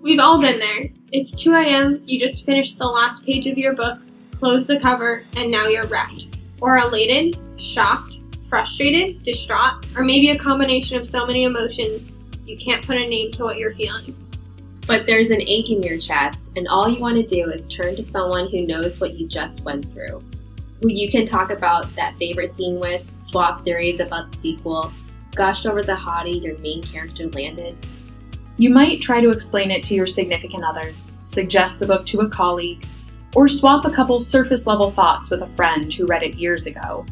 We've all been there. It's 2 a.m., you just finished the last page of your book, closed the cover, and now you're wrecked. Or elated, shocked, frustrated, distraught, or maybe a combination of so many emotions you can't put a name to what you're feeling. But there's an ache in your chest, and all you want to do is turn to someone who knows what you just went through, who you can talk about that favorite scene with, swap theories about the sequel, gush over the hottie your main character landed. You might try to explain it to your significant other, suggest the book to a colleague, or swap a couple surface-level thoughts with a friend who read it years ago.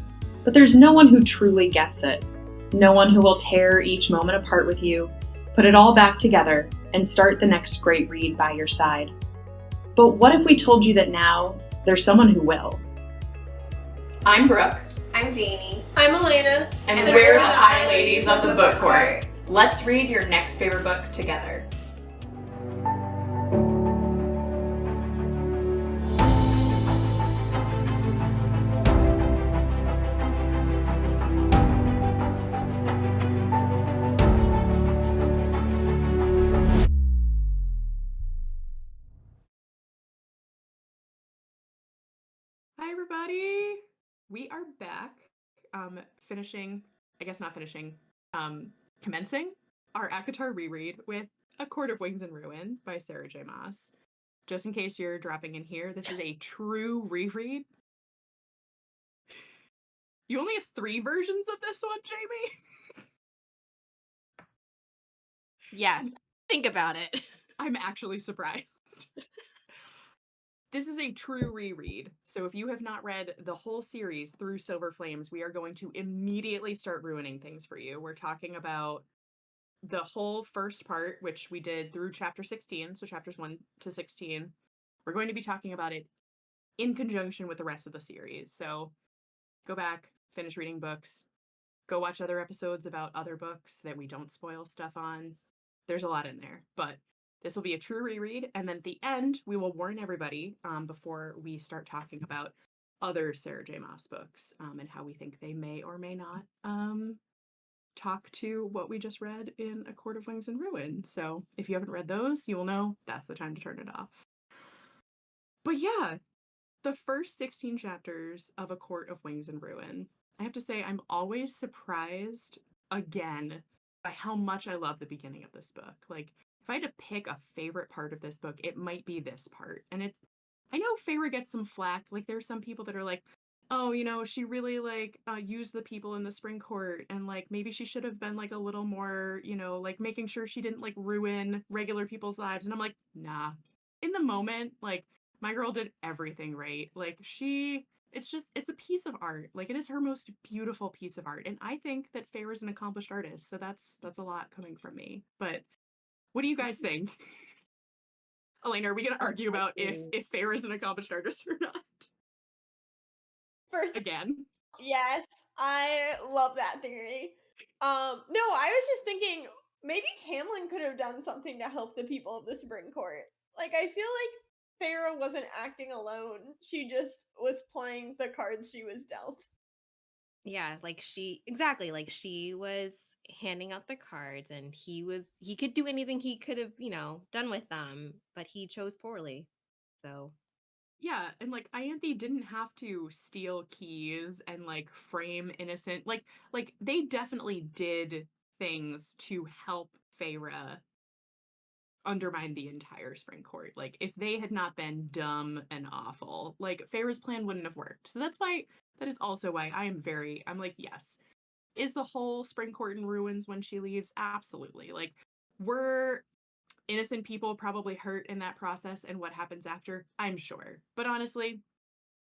But there's no one who truly gets it. No one who will tear each moment apart with you, put it all back together, and start the next great read by your side. But what if we told you that now there's someone who will? I'm Brooke. I'm Jamie. I'm Elena. And we're the High Ladies of the Book Court. Let's read your next favorite book together. Hi, everybody. We are back, commencing our ACOTAR reread with A Court of Wings and Ruin by Sarah J. Maas. Just in case you're dropping in here, this is a true reread. You only have 3 versions of this one, Jamie? Yes, think about it. I'm actually surprised. This is a true reread, so if you have not read the whole series through Silver Flames, we are going to immediately start ruining things for you. We're talking about the whole first part, which we did through chapter 16, so chapters 1 to 16. We're going to be talking about it in conjunction with the rest of the series. So go back, finish reading books, go watch other episodes about other books that we don't spoil stuff on. There's a lot in there, but this will be a true reread, and then at the end, we will warn everybody before we start talking about other Sarah J. Maas books and how we think they may or may not talk to what we just read in A Court of Wings and Ruin. So if you haven't read those, you will know that's the time to turn it off. But yeah, the first 16 chapters of A Court of Wings and Ruin. I have to say, I'm always surprised again by how much I love the beginning of this book. Like, if I had to pick a favorite part of this book, it might be this part. And I know Feyre gets some flack. Like, there are some people that are like, oh, she really used the people in the spring court, and maybe she should have been a little more, making sure she didn't ruin regular people's lives. And I'm like, nah. In the moment, my girl did everything right. It's a piece of art. It is her most beautiful piece of art. And I think that Feyre is an accomplished artist, so that's a lot coming from me. But what do you guys think? Elena, are we going to argue about if Feyre is an accomplished artist or not? First, again. Yes, I love that theory. No, I was just thinking maybe Tamlin could have done something to help the people of the Spring Court. I feel like Feyre wasn't acting alone. She just was playing the cards she was dealt. Yeah, she was handing out the cards, and he could do anything he could have, done with them, but he chose poorly. So yeah, and Ianthe didn't have to steal keys and frame innocent. They definitely did things to help Feyre undermine the entire spring court. If they had not been dumb and awful, Feyre's plan wouldn't have worked. So that is also why I'm yes. Is the whole spring court in ruins when she leaves? Absolutely. Were innocent people probably hurt in that process, and what happens after? I'm sure. But honestly,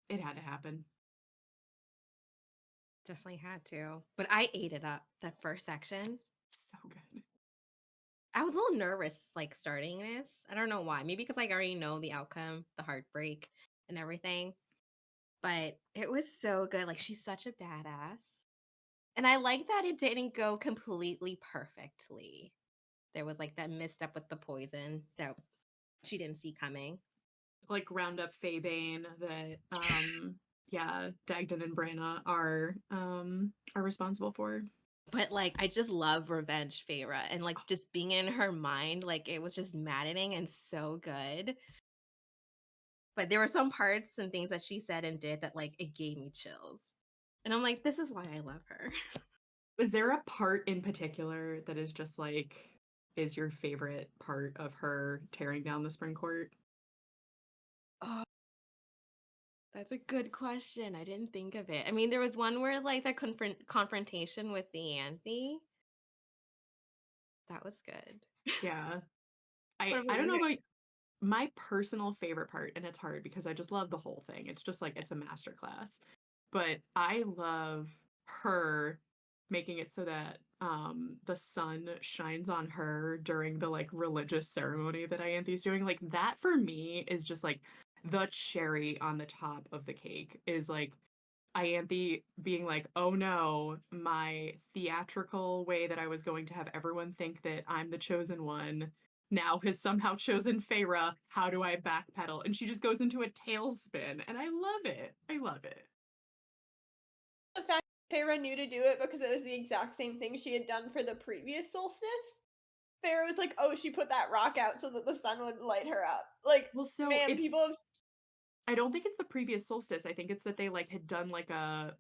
it had to happen. Definitely had to. But I ate it up, that first section. So good. I was a little nervous, starting this. I don't know why. Maybe because I already know the outcome, the heartbreak, and everything. But it was so good. She's such a badass. And I like that it didn't go completely perfectly. There was that misstep with the poison that she didn't see coming. Round up Faebane that Dagden and Branna are responsible for. But, like, I just love revenge Feyre and, like, just being in her mind, like, it was just maddening and so good. But there were some parts and things that she said and did that, like, it gave me chills. And I'm like, "This is why I love her." Is there a part in particular that is just like is your favorite part of her tearing down the spring court? Oh, that's a good question. I didn't think of it. I mean, there was one where, like, the confrontation with the Anthe. That was good. Yeah. What I about don't know you? about my personal favorite part, and it's hard because I just love the whole thing. It's just like it's a masterclass. But I love her making it so that the sun shines on her during the like religious ceremony that Ianthe's doing. Like that for me is just like the cherry on the top of the cake is like Ianthe being like, oh no, my theatrical way that I was going to have everyone think that I'm the chosen one now has somehow chosen Feyre. How do I backpedal? And she just goes into a tailspin, and I love it. I love it. The fact that Feyre knew to do it because it was the exact same thing she had done for the previous solstice. Feyre was like, oh, she put that rock out so that the sun would light her up. Like, Well, so man, it's people have. I don't think it's the previous solstice. I think it's that they like had done like a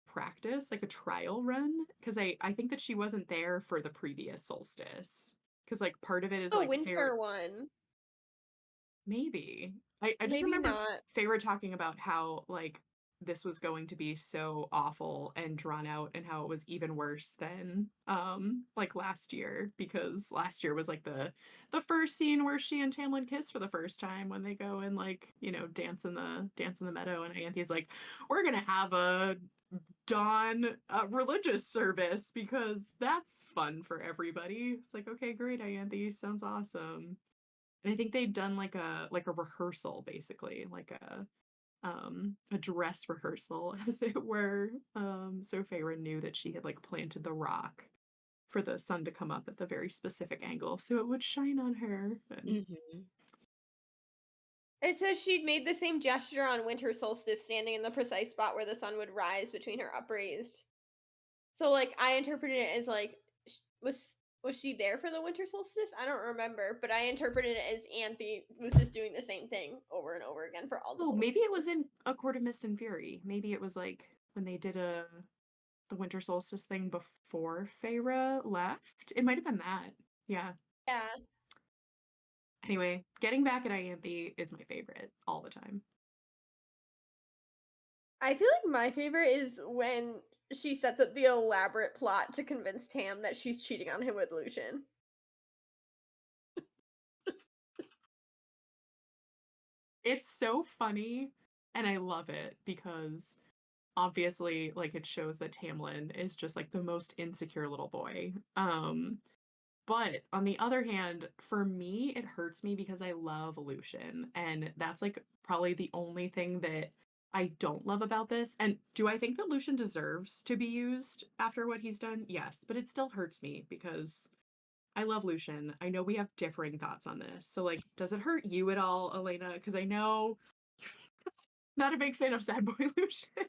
practice, like a trial run because I think that she wasn't there for the previous solstice because like part of it is The like Feyre. winter one. Maybe. I just Maybe remember not. Feyre talking about how like this was going to be so awful and drawn out and how it was even worse than like last year because last year was like the first scene where she and Tamlin kiss for the first time when they go and like, you know, dance in the meadow and Ianthe's like, we're gonna have a dawn religious service because that's fun for everybody. It's like, okay, great, Ianthe, sounds awesome. And I think they'd done like a rehearsal basically, like a dress rehearsal as it were. So Feyre knew that she had like planted the rock for the sun to come up at the very specific angle so it would shine on her. And Mhm. It says she'd made the same gesture on winter solstice, standing in the precise spot where the sun would rise between her upraised. So, like, I interpreted it as like, was she there for the winter solstice? I don't remember, but I interpreted it as Anthe was just doing the same thing over and over again for all the oh, maybe it solstices. was in A Court of Mist and Fury. Maybe it was like when they did the winter solstice thing before Feyre left. It might have been that. Yeah. Yeah, Anyway, getting back at Ianthe is my favorite all the time. I feel like my favorite is when she sets up the elaborate plot to convince Tam that she's cheating on him with Lucien. It's so funny and I love it because obviously like it shows that Tamlin is just like the most insecure little boy. But on the other hand, for me it hurts me because I love Lucien and that's like probably the only thing that I don't love about this. And do I think that Lucien deserves to be used after what he's done? Yes, but it still hurts me because I love Lucien. I know we have differing thoughts on this. So like does it hurt you at all, Elena? Because I know not a big fan of Sad Boy Lucien.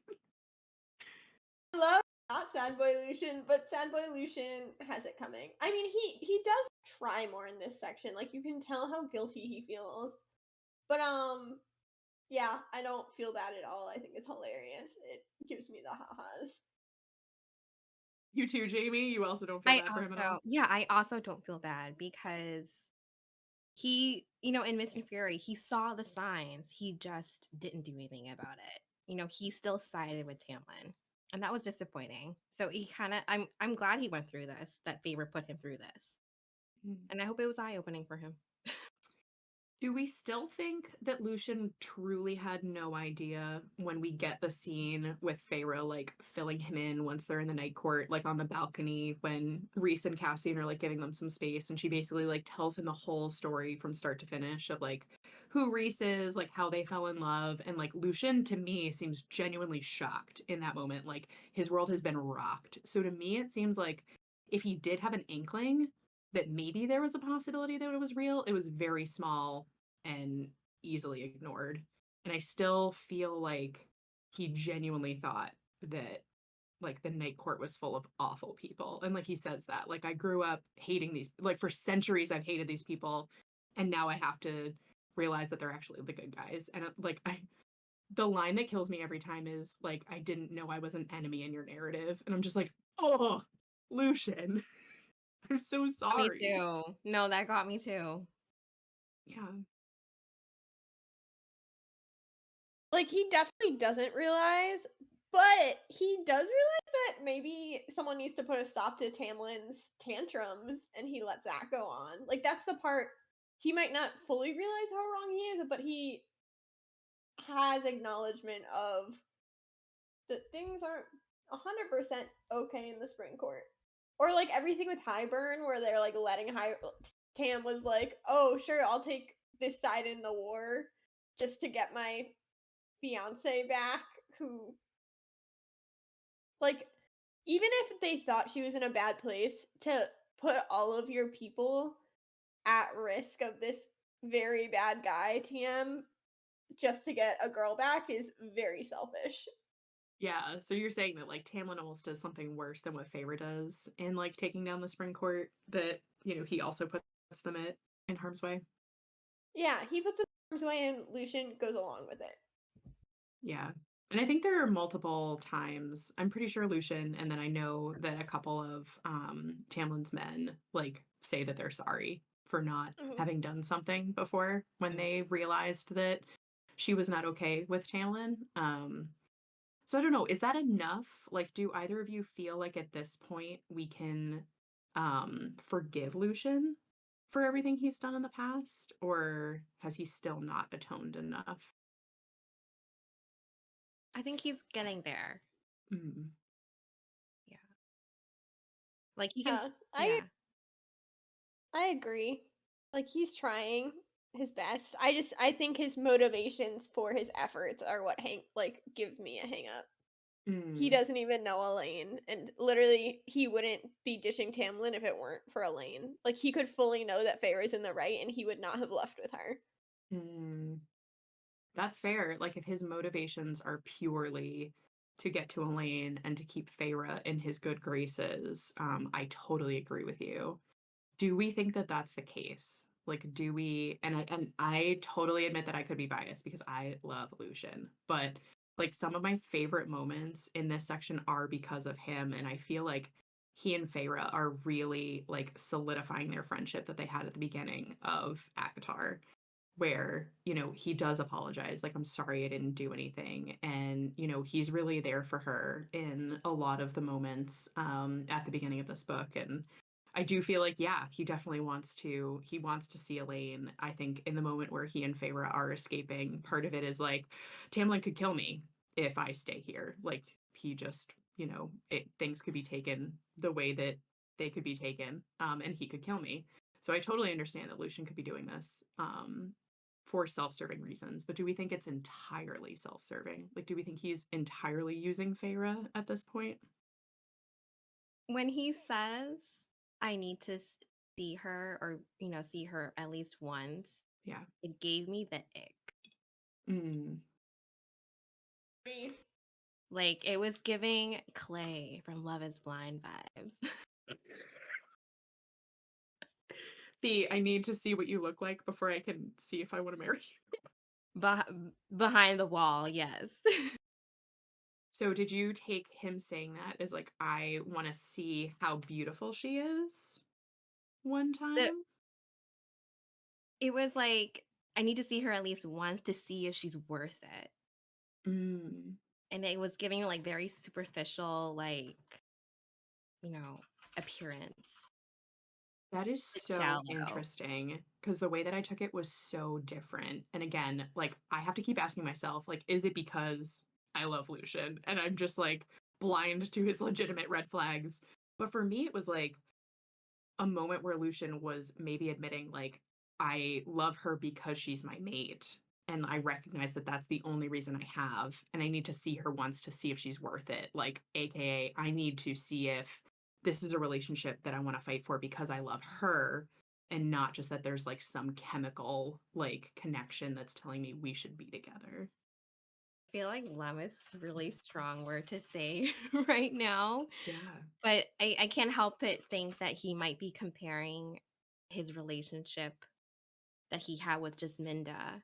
I love not Sad Boy Lucien, but Sad Boy Lucien has it coming. I mean, he does try more in this section. Like you can tell how guilty he feels. But yeah, I don't feel bad at all. I think it's hilarious. It gives me the ha-has. You too, Jamie. You also don't feel I bad for him at all. also yeah, I also don't feel bad because he, in Mist and Fury, he saw the signs. He just didn't do anything about it. He still sided with Tamlin. And that was disappointing. So he kind of I'm glad he went through this, that Favor put him through this. And I hope it was eye-opening for him. Do we still think that Lucien truly had no idea when we get the scene with Feyre like filling him in once they're in the night court, like on the balcony when Rhys and Cassian are like giving them some space and she basically like tells him the whole story from start to finish of like who Rhys is, like how they fell in love, and like Lucien to me seems genuinely shocked in that moment. Like his world has been rocked. So to me it seems like if he did have an inkling that maybe there was a possibility that it was real, it was very small and easily ignored. And I still feel like he genuinely thought that like the night court was full of awful people. And like he says that, like, I grew up hating these, like for centuries I've hated these people, and now I have to realize that they're actually the good guys. And like the line that kills me every time is like, I didn't know I was an enemy in your narrative. And I'm just like, oh, Lucien. I'm so Got me sorry. too. No, that got me too. Yeah. Like, he definitely doesn't realize, but he does realize that maybe someone needs to put a stop to Tamlin's tantrums, and he lets that go on. Like, that's the part he might not fully realize how wrong he is, but he has acknowledgement of that things aren't 100% okay in the spring court. Or like everything with Highburn, where they're like letting Tam was like, oh, sure, I'll take this side in the war just to get my fiance back, who, like, even if they thought she was in a bad place, to put all of your people at risk of this very bad guy, TM, just to get a girl back is very selfish. Yeah, so you're saying that like Tamlin almost does something worse than what Feyre does in like taking down the spring court, that, you know, he also puts them in harm's way. Yeah, he puts them in harm's way and Lucien goes along with it. Yeah. And I think there are multiple times, I'm pretty sure Lucien, and then I know that a couple of Tamlin's men like say that they're sorry for not having done something before when they realized that she was not okay with Tamlin. So I don't know, is that enough? Like, do either of you feel like at this point we can forgive Lucien for everything he's done in the past, or has he still not atoned enough? I think he's getting there. Mm. Yeah. Like he can Yeah, I agree. Like, he's trying his best. I think his motivations for his efforts are what give me a hang up. He Mm. doesn't even know Elaine, and literally he wouldn't be dishing Tamlin if it weren't for Elaine. Like, he could fully know that Feyre's in the right and he would not have left with her. Mm. That's fair. Like, if his motivations are purely to get to Elaine and to keep Feyre in his good graces, I totally agree with you. Do we think that that's the case? Like, do we? And I totally admit that I could be biased because I love Lucien, but like some of my favorite moments in this section are because of him, and I feel like he and Feyre are really like solidifying their friendship that they had at the beginning of ACOTAR, where, you know, he does apologize, like, I'm sorry I didn't do anything. And, you know, he's really there for her in a lot of the moments at the beginning of this book. And I do feel like, yeah, he definitely wants to see Elaine. I think in the moment where he and Feyre are escaping, part of it is like, Tamlin could kill me if I stay here. Like, he just, you know, things could be taken the way that they could be taken, and he could kill me. So I totally understand that Lucien could be doing this for self-serving reasons, but do we think it's entirely self-serving? Like, do we think he's entirely using Feyre at this point? when he says I need to see her, or see her at least once, Yeah. it gave me the ick. Mm. Like, it was giving Clay from Love Is Blind vibes. I need to see what you look like before I can see if I want to marry you. Behind the wall, yes. So did you take him saying that as like, I want to see how beautiful she is one time? It was like, I need to see her at least once to see if she's worth it. Mm. And it was giving like very superficial, like, appearance. That is It's so shallow. interesting because the way that I took it was so different. And again, like, I have to keep asking myself, like, is it because I love Lucien and I'm just like blind to his legitimate red flags? But for me, it was like a moment where Lucien was maybe admitting, like, I love her because she's my mate. And I recognize that that's the only reason I have. And I need to see her once to see if she's worth it. Like, AKA, I need to see if this is a relationship that I want to fight for because I love her, and not just that there's like some chemical like connection that's telling me we should be together. feel like love is a really strong word to say right now. Yeah. But I can't help but think that he might be comparing his relationship that he had with Jasminda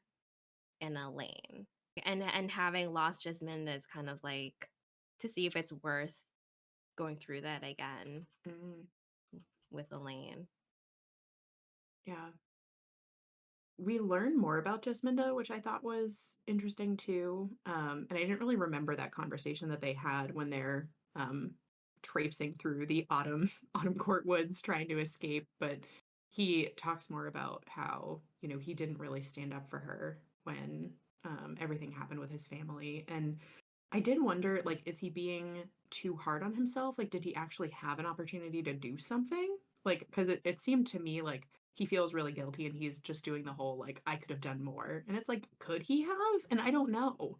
and Elaine. And having lost Jasminda is kind of like to see if it's worth going through that again Mm, with Elaine. yeah. We learn more about Jasminda, which I thought was interesting too. And I didn't really remember that conversation that they had when they're traipsing through the autumn court woods trying to escape. But he talks more about how, you know, he didn't really stand up for her when everything happened with his family. And I did wonder, like, is he being too hard on himself? Like, did he actually have an opportunity to do something? Like, because it seemed to me like he feels really guilty and he's just doing the whole, like, I could have done more. And it's like, could he have? And I don't know.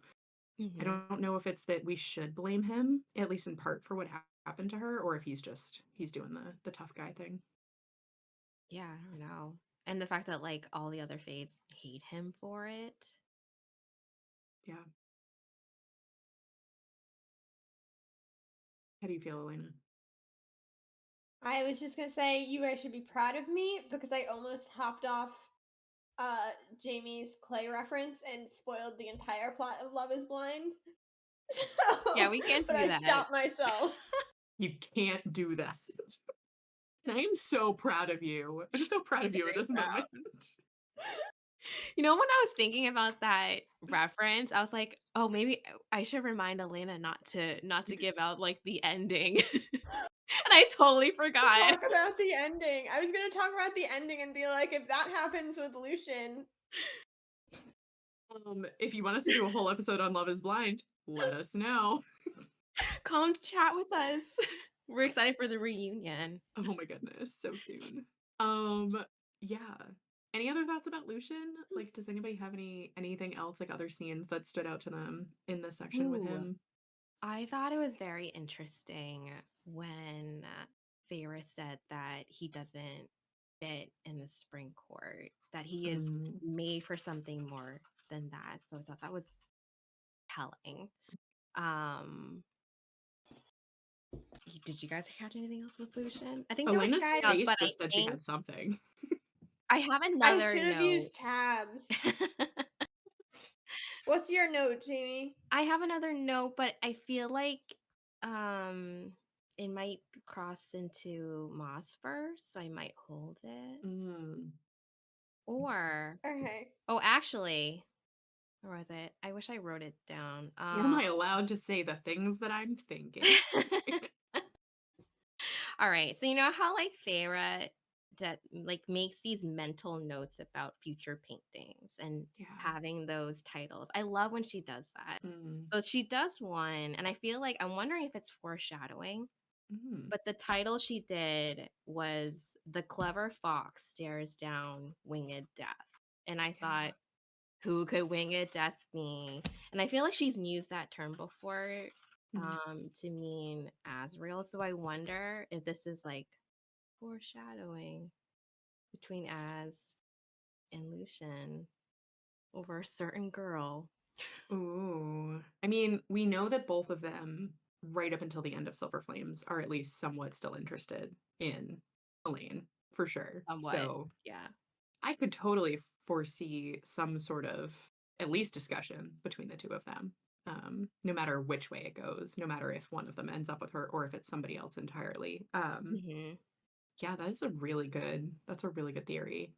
I Hmm. don't know if it's that we should blame him, at least in part, for what happened to her, or if he's doing the tough guy thing. Yeah, I don't know. And the fact that like all the other fates hate him for it. Yeah. How do you feel, Elena? I was just gonna say you guys should be proud of me because I almost hopped off Jamie's Clay reference and spoiled the entire plot of Love is Blind. Yeah, So, we can't but do I that. stopped myself. You can't do that. And I am so proud of you. I'm so proud of you in Very this proud. moment. You know, when I was thinking about that reference, I was like, oh, maybe I should remind Elena not to give out like the ending. And I totally forgot. Talk about the ending. I was gonna talk about the ending and be like, if that happens with Lucien, If you want us to do a whole episode on Love is Blind, let us know. Come chat with us. We're excited for the reunion. Oh my goodness, so soon. Um, yeah. Any other thoughts about Lucian? Like, does anybody have anything else, like other scenes that stood out to them in this section with Ooh. him? I thought it was very interesting when Feyre said that he doesn't fit in the spring court, that he is Mm. made for something more than that. So I thought that was telling. Um, did you guys catch anything else with Lucian? I think there was Elena's something else, face but I just said she think had something. I have I another should have note. used tabs. What's your note, Jamie? I have another note, but I feel like um it might cross into Maasverse, so I might hold it. Mm. Or Okay. oh, actually, where was it? I wish I wrote it down. Am I allowed to say the things that I'm thinking? All right. So you know how like Feyre that like makes these mental notes about future paintings and Yeah. having those titles. I love when she does that. Mm. So she does one, and I feel like I'm wondering if it's foreshadowing. Mm. But the title she did was The Clever Fox Stares Down Winged Death. And I Yeah. thought, who could winged death mean? And I feel like she's used that term before Mm. to mean Asriel. So I wonder if this is like foreshadowing between Az and Lucian over a certain girl. Ooh. I mean, we know that both of them, right up until the end of Silver Flames, are at least somewhat still interested in Elaine, for sure. Somewhat. So Yeah. I could totally foresee some sort of at least discussion between the two of them. No matter which way it goes, no matter if one of them ends up with her or if it's somebody else entirely. Hmm. Yeah, that's a really good theory.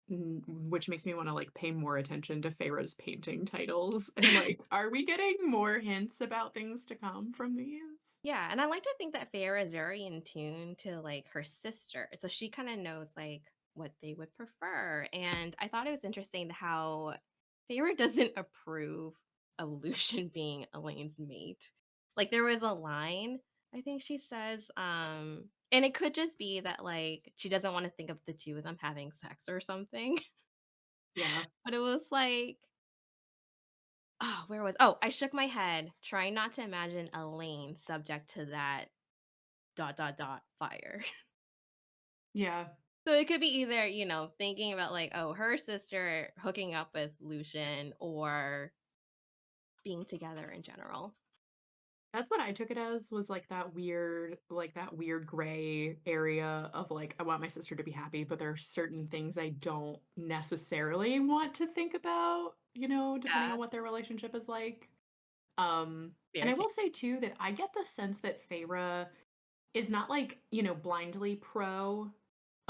Which makes me want to like pay more attention to Feyre's painting titles and like, are we getting more hints about things to come from these? Yeah, and I like to think that Feyre is very in tune to like her sister. So she kind of knows like what they would prefer. And I thought it was interesting how Feyre doesn't approve of Lucian being Elaine's mate. Like there was a line I think she says, and it could just be that like she doesn't want to think of the two of them having sex or something. Yeah. But it was like, oh, where was I shook my head, trying not to imagine Elaine subject to that fire. Yeah. So it could be either, thinking about like, oh, her sister hooking up with Lucian or being together in general. That's what I took it as, was like that weird gray area of like, I want my sister to be happy, but there are certain things I don't necessarily want to think about, depending Yeah, on what their relationship is like. And very I will say too that I get the sense that Feyre is not like, blindly pro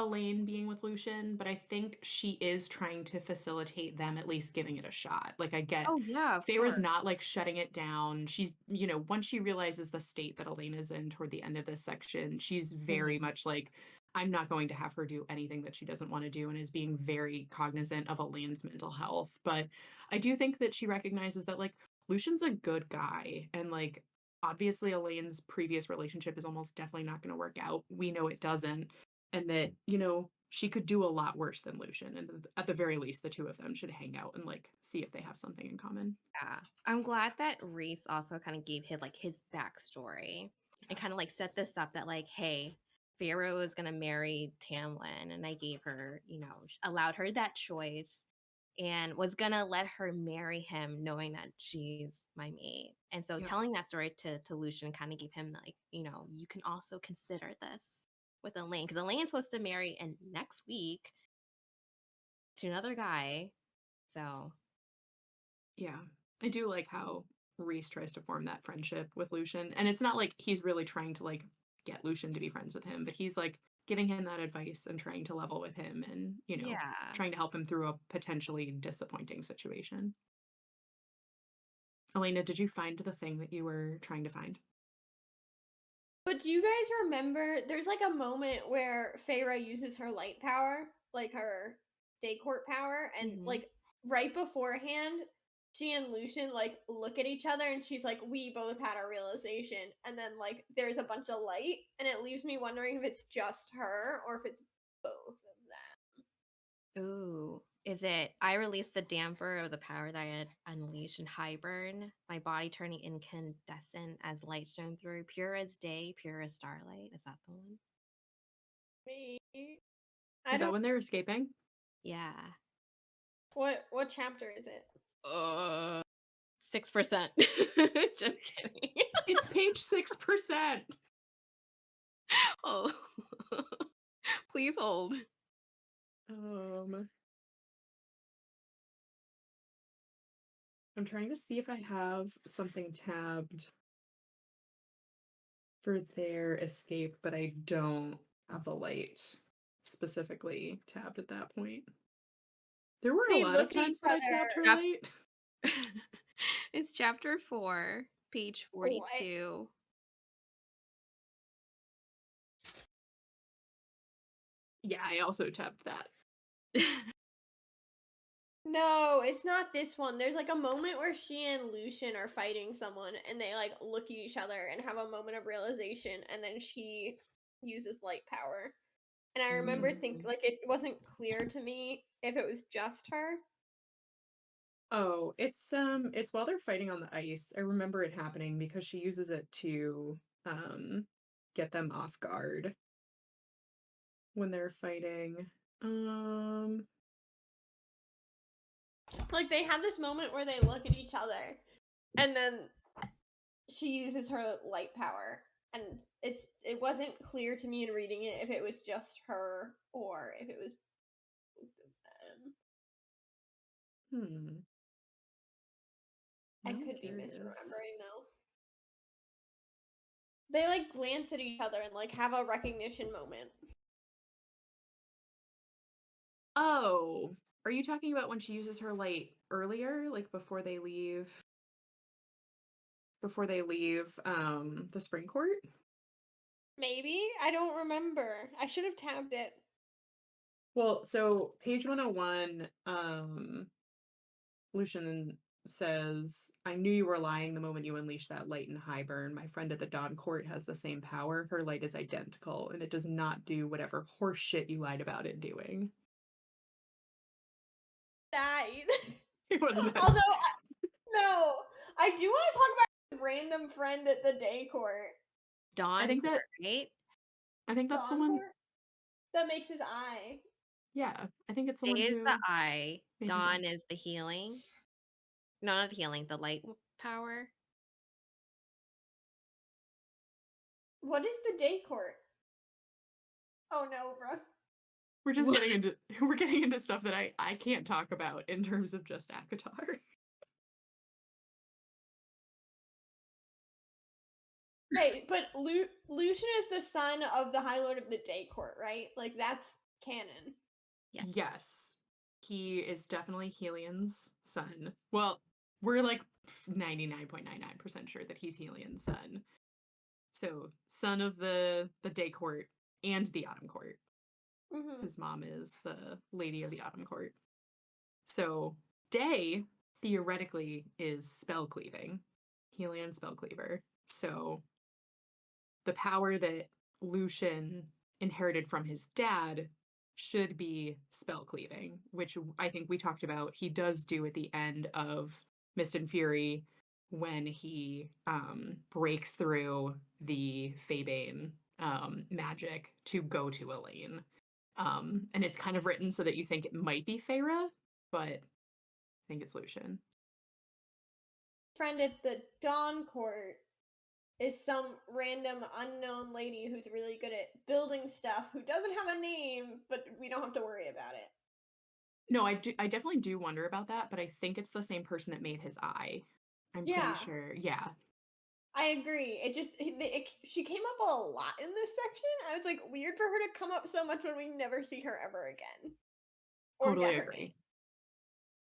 Elaine being with Lucien, but I think she is trying to facilitate them at least giving it a shot. Like, I get Oh yeah, of Feyre's course. not like shutting it down. She's, once she realizes the state that Elaine is in toward the end of this section, she's very Mhm. much like, I'm not going to have her do anything that she doesn't want to do, and is being very cognizant of Elaine's mental health. But I do think that she recognizes that like Lucian's a good guy, and like obviously Elaine's previous relationship is almost definitely not going to work out. We know it doesn't, and that, she could do a lot worse than Lucien. And at the very least, the two of them should hang out and like see if they have something in common. Yeah. I'm glad that Reese also kind of gave his backstory and kind of like set this up that like, hey, Pharaoh was gonna marry Tamlin, and I gave her, allowed her that choice, and was gonna let her marry him, knowing that she's my mate. And so Yep. telling that story to Lucian kind of gave him like, you can also consider this with Elaine, because Elaine's supposed to marry and next week to another guy. So Yeah. I do like how Reese tries to form that friendship with Lucien. And it's not like he's really trying to like get Lucien to be friends with him, but he's like giving him that advice and trying to level with him and, yeah. trying to help him through a potentially disappointing situation. Elena, did you find the thing that you were trying to find? But do you guys remember there's like a moment where Feyre uses her light power, like her day court power, and Mhm. like right beforehand, she and Lucian like look at each other and she's like, we both had a realization. And then like there's a bunch of light, and it leaves me wondering if it's just her or if it's both of them. Ooh. Is it I released the damper of the power that I had unleashed in Hibern, my body turning incandescent as light shone through, pure as day, pure as starlight. Is that the one? Maybe. I Is that don't. when they're escaping? Yeah. What chapter is it? 6%. Just kidding. It's page 6%. Oh. Please hold. I'm trying to see if I have something tabbed for their escape, but I don't have the light specifically tabbed at that point. There were a They lot of look at each times that I tabbed her other. light. It's chapter 4, page What? 42. Yeah, I also tabbed that. No, it's not this one. There's like a moment where she and Lucian are fighting someone and they like look at each other and have a moment of realization, and then she uses light power. And I remember think like it wasn't clear to me if it was just her. Oh, it's while they're fighting on the ice. I remember it happening because she uses it to get them off guard when they're fighting. Like they have this moment where they look at each other and then she uses her light power, and it wasn't clear to me in reading it if it was just her or if it was both of them. Hmm. I Now I'm could be curious. misremembering though. They like glance at each other and like have a recognition moment. Oh, are you talking about when she uses her light earlier, like before they leave the spring court? Maybe? I don't remember. I should have tabbed it. Well, so page 101, Lucian says, I knew you were lying the moment you unleashed that light in Hibern. My friend at the Dawn Court has the same power. Her light is identical, and it does not do whatever horse shit you lied about it doing. That It wasn't that. although no, I do want to talk about a random friend at the day court. Dawn I think Court, that right? I think that's the Dawn one. court? That makes his eye. Yeah, I think it's the Day one is the who eye. made his Dawn eye. is the healing. No, not the healing, the light power? What is the day court? Oh no, bro. We're just What? getting into stuff that I can't talk about in terms of just ACOTAR. Hey, but Lucien is the son of the High Lord of the Day Court, right? Like that's canon. Yeah. Yes. He is definitely Helion's son. Well, we're like 99.99% sure that he's Helion's son. So, son of the Day Court and the Autumn Court. Mm-hmm. His mom is the Lady of the Autumn Court. So, Day theoretically is spell cleaving. Helion spell cleaver. So, the power that Lucien inherited from his dad should be spell cleaving, which I think we talked about he does do at the end of Mist and Fury when he breaks through the Febane magic to go to Elaine. And it's kind of written so that you think it might be Feyre, but I think it's Lucien. Friend at the Dawn Court is some random unknown lady who's really good at building stuff who doesn't have a name, but we don't have to worry about it. No, I definitely do wonder about that, but I think it's the same person that made his eye. I'm Yeah. pretty sure. Yeah. I agree. She came up a lot in this section. I was like, weird for her to come up so much when we never see her ever again. Or Totally get her agree. name.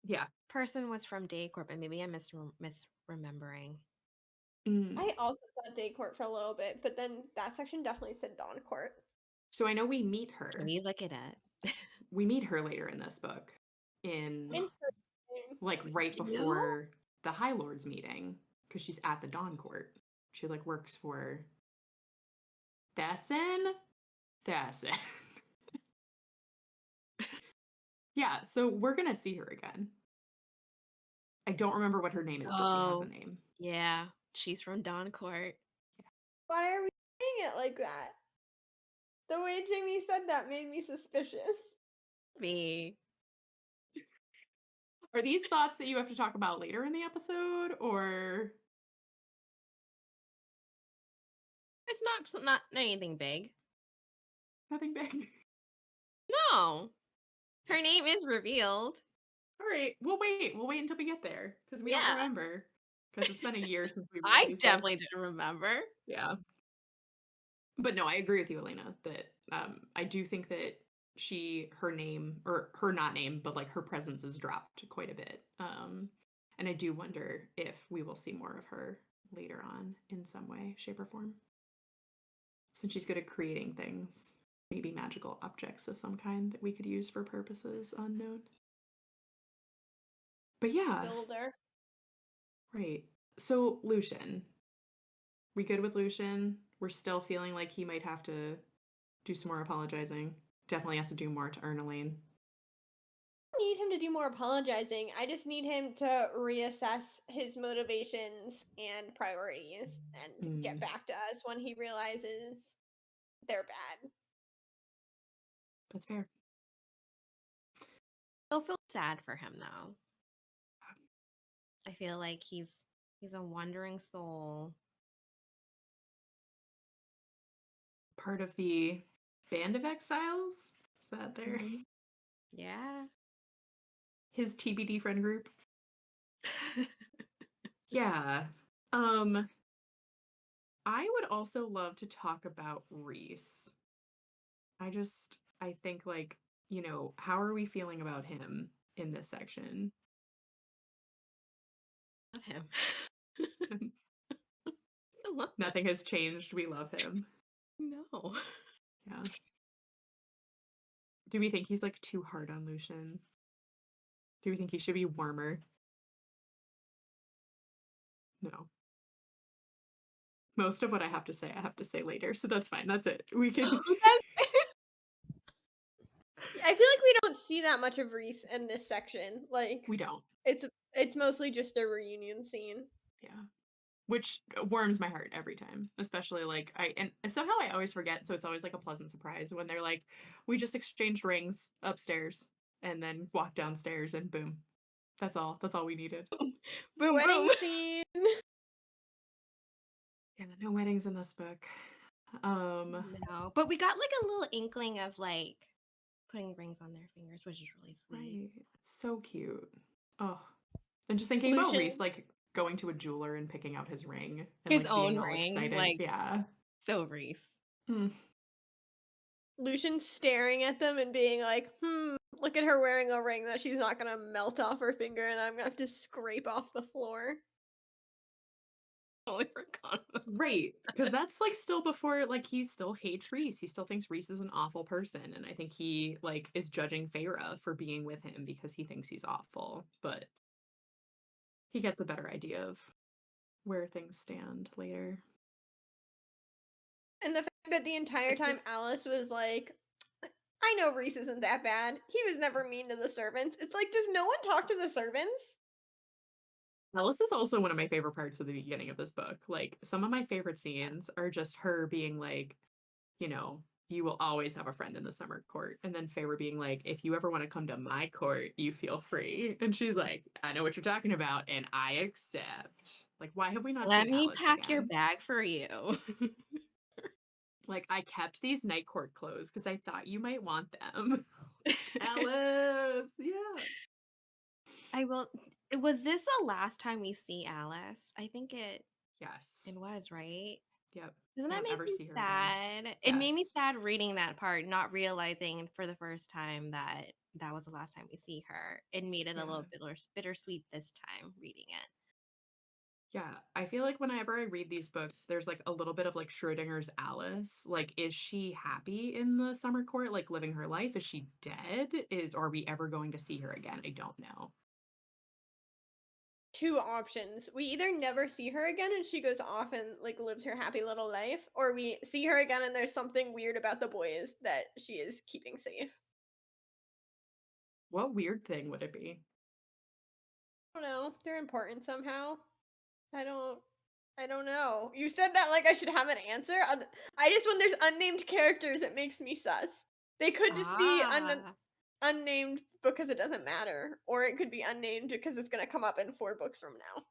Yeah. Person was from Daycorp, but maybe I'm misremembering. I also thought Day Court for a little bit, but then that section definitely said Dawn Court. So I know we meet her. Can we look it up? We meet her later in this book in Interesting. like right Do? before the High Lords meeting because she's at the Dawn Court. She like works for Thassin. Yeah, so we're gonna see her again. I don't remember what her name is, but she has a name. Yeah, she's from Dawn Court. Why are we saying it like that? The way Jamie said that made me suspicious. Me. Are these thoughts that you have to talk about later in the episode, or It's not anything big. nothing big? No. Her name is revealed. All right, we'll wait. We'll wait until we get there because we don't Yeah. remember. Because it's been a year since we read I these books. definitely didn't remember. Yeah. But no, I agree with you, Elena, that I do think that her name, or her not name, but like her presence is dropped quite a bit. And I do wonder if we will see more of her later on in some way, shape, or form. Since she's good at creating things, maybe magical objects of some kind that we could use for purposes unknown. But yeah. Builder. Right. So, Lucien. We good with Lucien? We're still feeling like he might have to do some more apologizing. Definitely has to do more to earn Elaine. I don't need him to do more apologizing. I just need him to reassess his motivations and priorities and get back to us when he realizes they're bad. That's fair. Still feel sad for him though. I feel like he's a wandering soul. Part of the Band of Exiles? Is that there? Mm-hmm. Yeah. His TBD friend group? Yeah. I would also love to talk about Rhys. I think like, how are we feeling about him in this section? Love him. I love Nothing has changed. We love him. No. Yeah. Do we think he's like too hard on Lucien? Do we think he should be warmer? No. Most of what I have to say later, so that's fine. That's it. We can. I feel like we don't see that much of Rhys in this section. Like We don't. It's mostly just a reunion scene. Yeah. Which warms my heart every time, especially like and somehow I always forget, so it's always like a pleasant surprise when they're like, we just exchanged rings upstairs and then walk downstairs and boom, That's all. That's all we needed. Boom, Wedding boom. scene. Yeah, no weddings in this book. No, but we got like a little inkling of like putting rings on their fingers, which is really sweet. Right. So cute. Oh. And just thinking about Lucian. Reese like going to a jeweler and picking out his ring and His like being own all ring, excited. like Yeah. so Reese. Hmm. Lucian staring at them and being like, look at her wearing a ring that she's not gonna melt off her finger and I'm gonna have to scrape off the floor. Totally forgot. Right. Because that's like still before like he still hates Reese. He still thinks Reese is an awful person. And I think he like is judging Feyre for being with him because he thinks he's awful. But he gets a better idea of where things stand later. And the fact that the entire It's time just- Alice was like, I know Reese isn't that bad. He was never mean to the servants. It's like, does no one talk to the servants? Alice is also one of my favorite parts of the beginning of this book. Like, some of my favorite scenes are just her being like, you know, you will always have a friend in the summer court. And then Feyre being like, if you ever want to come to my court, you feel free. And she's like, I know what you're talking about, and I accept. Like, why have we not Let seen me Alice pack your again? bag for you. Like, I kept these night court clothes because I thought you might want them. Alice, yeah. I will. Was this the last time we see Alice? I think Yes. it was, right? Yep. Doesn't We that don't make ever me see her again. sad? It made me Yes. sad reading that part, not realizing for the first time that that was the last time we see her. It made it a Yeah. little bittersweet this time reading it. Yeah, I feel like whenever I read these books, there's like a little bit of like Schrodinger's Alice. Like, is she happy in the summer court, like living her life? Is she dead? Are we ever going to see her again? I don't know. Two options. We either never see her again and she goes off and like lives her happy little life, or we see her again and there's something weird about the boys that she is keeping safe. What weird thing would it be? I don't know. They're important somehow. I don't know. You said that like I should have an answer. I just when there's unnamed characters, it makes me sus. They could just be unnamed because it doesn't matter, or it could be unnamed because it's gonna come up in 4 books from now.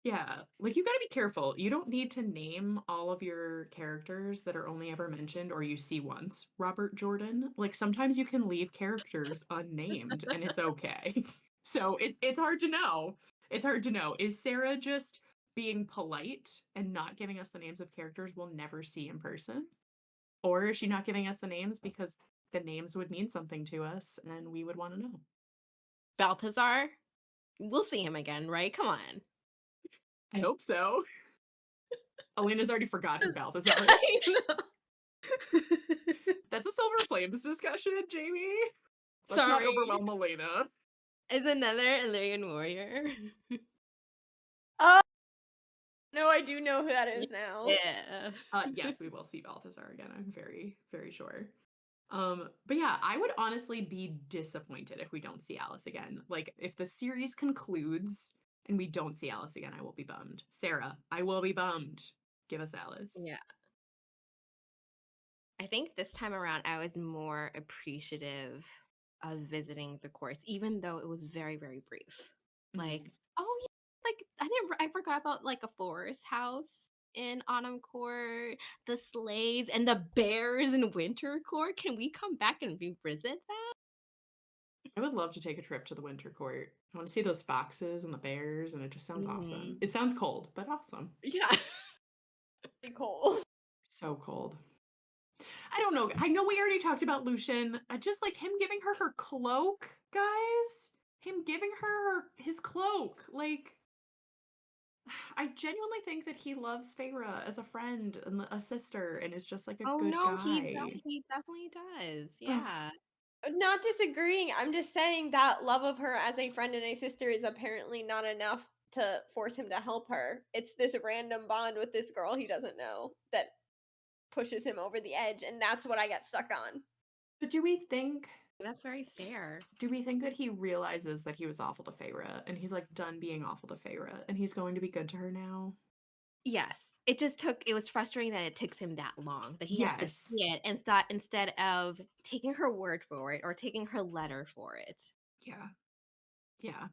Yeah, like you gotta be careful. You don't need to name all of your characters that are only ever mentioned or you see once, Robert Jordan. Like sometimes you can leave characters unnamed and it's okay. So it's hard to know. It's hard to know. Is Sarah just being polite and not giving us the names of characters we'll never see in person? Or is she not giving us the names because the names would mean something to us and we would want to know? Balthazar, we'll see him again, right? Come on. I hope so. Elena's already forgotten Balthazar. I know. That's a Silver Flames discussion, Jamie. Let's Sorry. not overwhelm Elena. Is another Illyrian warrior. No, I do know who that is now. Yeah. Yes, we will see Balthazar again. I'm very, very sure. But yeah, I would honestly be disappointed if we don't see Alice again. Like, if the series concludes and we don't see Alice again, I will be bummed. Sarah, I will be bummed. Give us Alice. Yeah. I think this time around I was more appreciative of visiting the courts, even though it was very, very brief. Like, oh yeah, like I forgot about like a forest house in Autumn Court, the sleighs and the bears in Winter Court. Can we come back and revisit that? I would love to take a trip to the Winter Court. I want to see those foxes and the bears, and it just sounds awesome. It sounds cold, but awesome. Yeah. Pretty cool. So cold. I don't know. I know we already talked about Lucien. Just like him giving her cloak, guys. Him giving her his cloak. Like, I genuinely think that he loves Feyre as a friend and a sister and is just like a Oh good no, guy. he definitely does. Yeah. Not disagreeing. I'm just saying that love of her as a friend and a sister is apparently not enough to force him to help her. It's this random bond with this girl he doesn't know that pushes him over the edge, and that's what I get stuck on. But do we think That's very fair. that he realizes that he was awful to Feyre and he's like done being awful to Feyre and he's going to be good to her now? Yes. It was frustrating that it took him that long, that he has to see Yes. it and thought instead of taking her word for it or taking her letter for it. Yeah. Yeah.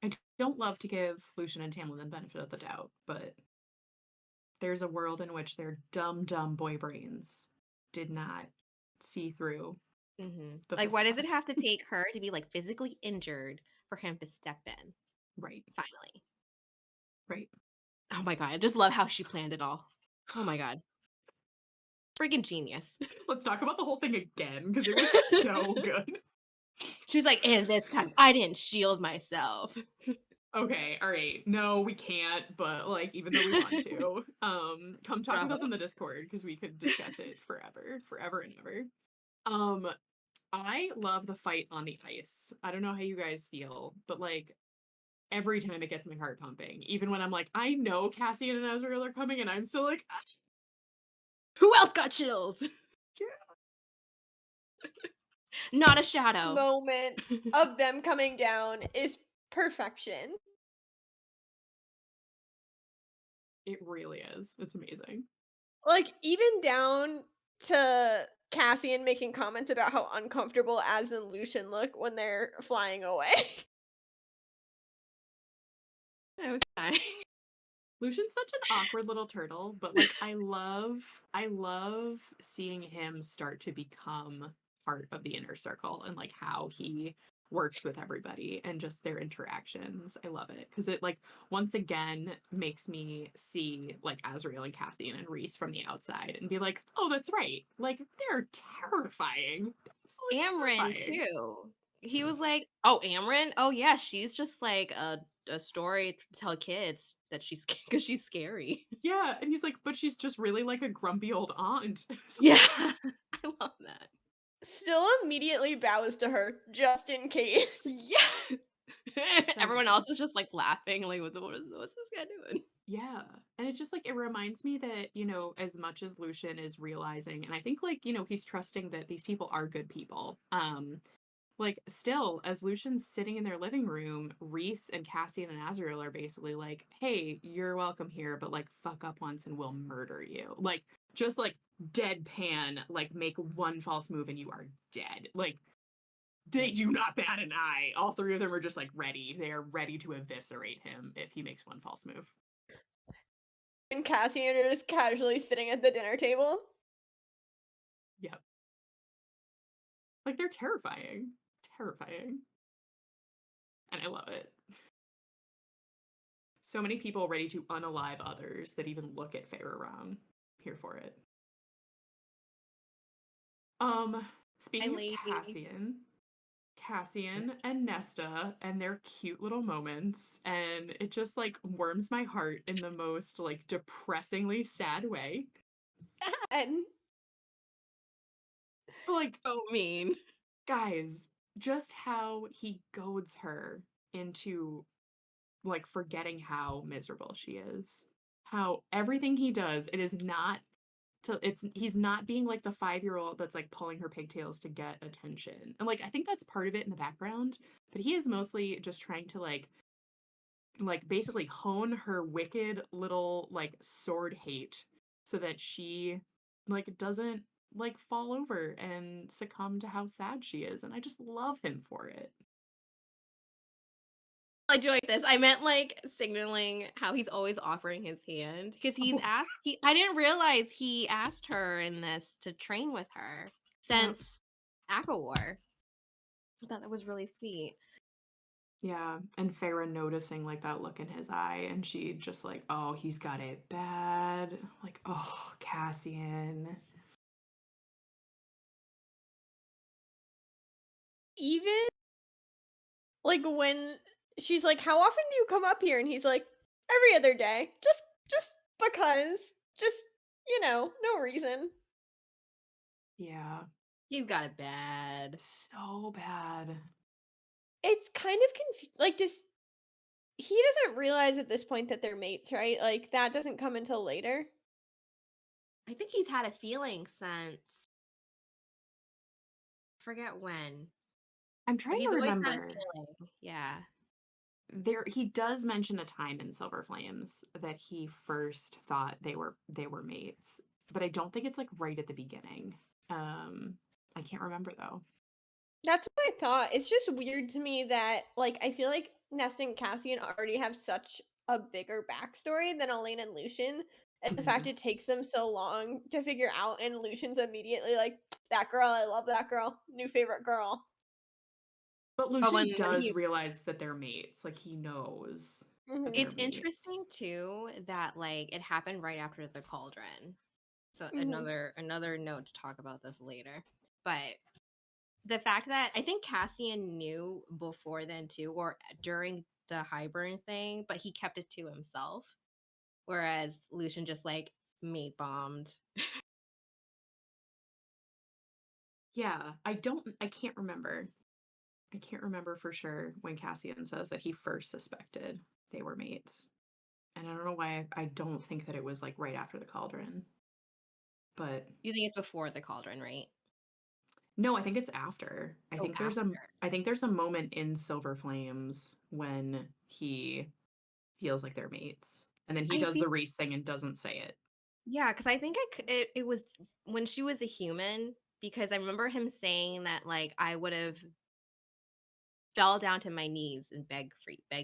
I don't love to give Lucien and Tamlin the benefit of the doubt, but there's a world in which their dumb boy brains did not see through the Like, why does it facade. have to take her to be like physically injured for him to step in? Right, Finally. right. Oh my god, I just love how she planned it all. Oh my god. Freaking genius. Let's talk about the whole thing again, because it was so good. She's like, and this time I didn't shield myself. Okay, all right. No, we can't, but like even though we want to, come talk with us Bravo. in the Discord because we could discuss it forever and ever. I love the fight on the ice. I don't know how you guys feel, but like every time it gets my heart pumping, even when I'm like, I know Cassian and Azrael are coming, and I'm still like, "Ah, Who else got chills? yeah." Not a shadow. Moment of them coming down is perfection. It really is. It's amazing. Like, even down to Cassian making comments about how uncomfortable Az and Lucian look when they're flying away. I was dying. Lucian's such an awkward little turtle, but like I love seeing him start to become part of the inner circle and like how he works with everybody and just their interactions. I love it because it like once again makes me see like Azrael and Cassian and Reese from the outside and be like, "Oh, that's right. Like they're terrifying. They're absolutely Amryn terrifying." too. He was like, "Oh, Amryn? Oh yeah, she's just like a story to tell kids that she's because she's scary." Yeah, and he's like, "But she's just really like a grumpy old aunt." Yeah, I love that. Still immediately bows to her, just in case. Yeah. So Everyone good. else is just like laughing, like, what's this guy doing? Yeah. And it just like it reminds me that, as much as Lucian is realizing, and I think like, he's trusting that these people are good people. Like still, as Lucian's sitting in their living room, Reese and Cassian and Azrael are basically like, "Hey, you're welcome here, but like fuck up once and we'll murder you." Like just like deadpan, like make one false move and you are dead. Like they do not bat an eye. All three of them are just like ready. They are ready to eviscerate him if he makes one false move. And Cassian are just casually sitting at the dinner table. Yep. Like they're terrifying. Terrifying. And I love it. So many people ready to unalive others that even look at Feyre wrong. Here for it. Speaking of lady. Cassian and Nesta and their cute little moments, and it just like warms my heart in the most like depressingly sad way. And But like, So mean. guys, just how he goads her into like forgetting how miserable she is. How everything he does, it is not he's not being like the 5-year-old that's like pulling her pigtails to get attention. And like I think that's part of it in the background, but he is mostly just trying to like basically hone her wicked little like sword hate so that she like doesn't like fall over and succumb to how sad she is, and I just love him for it. I do like this. I meant like signaling how he's always offering his hand because he's Oh, asked. I didn't realize he asked her in this to train with her yep. since Aqua War. I thought that was really sweet. Yeah, and Feyre noticing like that look in his eye, and she just like, oh, he's got it bad. Like, oh, Cassian. even like when she's like, "How often do you come up here?" and he's like, "Every other day." Just because. Just, no reason. Yeah, He's got it bad. so bad. It's kind of like does he doesn't realize at this point that they're mates, right? Like that doesn't come until later. I think he's had a feeling since I forget when, I'm but trying he's to always had a remember. feeling. Yeah. He does mention a time in Silver Flames that he first thought they were mates, but I don't think it's like right at the beginning. I can't remember though. That's what I thought it's just weird to me that like I feel like Nesta and Cassian already have such a bigger backstory than Elaine and Lucian. And the fact Mhm. it takes them so long to figure out, and Lucian's immediately like, that girl, I love that girl. New favorite girl. But But Lucien when does he realize that they're mates. Like, he knows that Hmm. they're it's mates. interesting too that like it happened right after the cauldron. So Hmm. another note to talk about this later. But the fact that I think Cassian knew before then too, or during the Hybern thing, but he kept it to himself. Whereas Lucian just like mate bombed. Yeah, I can't remember. I can't remember for sure when Cassian says that he first suspected they were mates. And I don't know why I don't think that it was like right after the cauldron. But You think it's before the cauldron, right? no, I think it's after. Oh, after. I think there's a moment in Silver Flames when he feels like they're mates. And then he I does think the Reese thing and doesn't say it. yeah, because I think it was when she was a human. Because I remember him saying that like I would have fell down to my knees and beg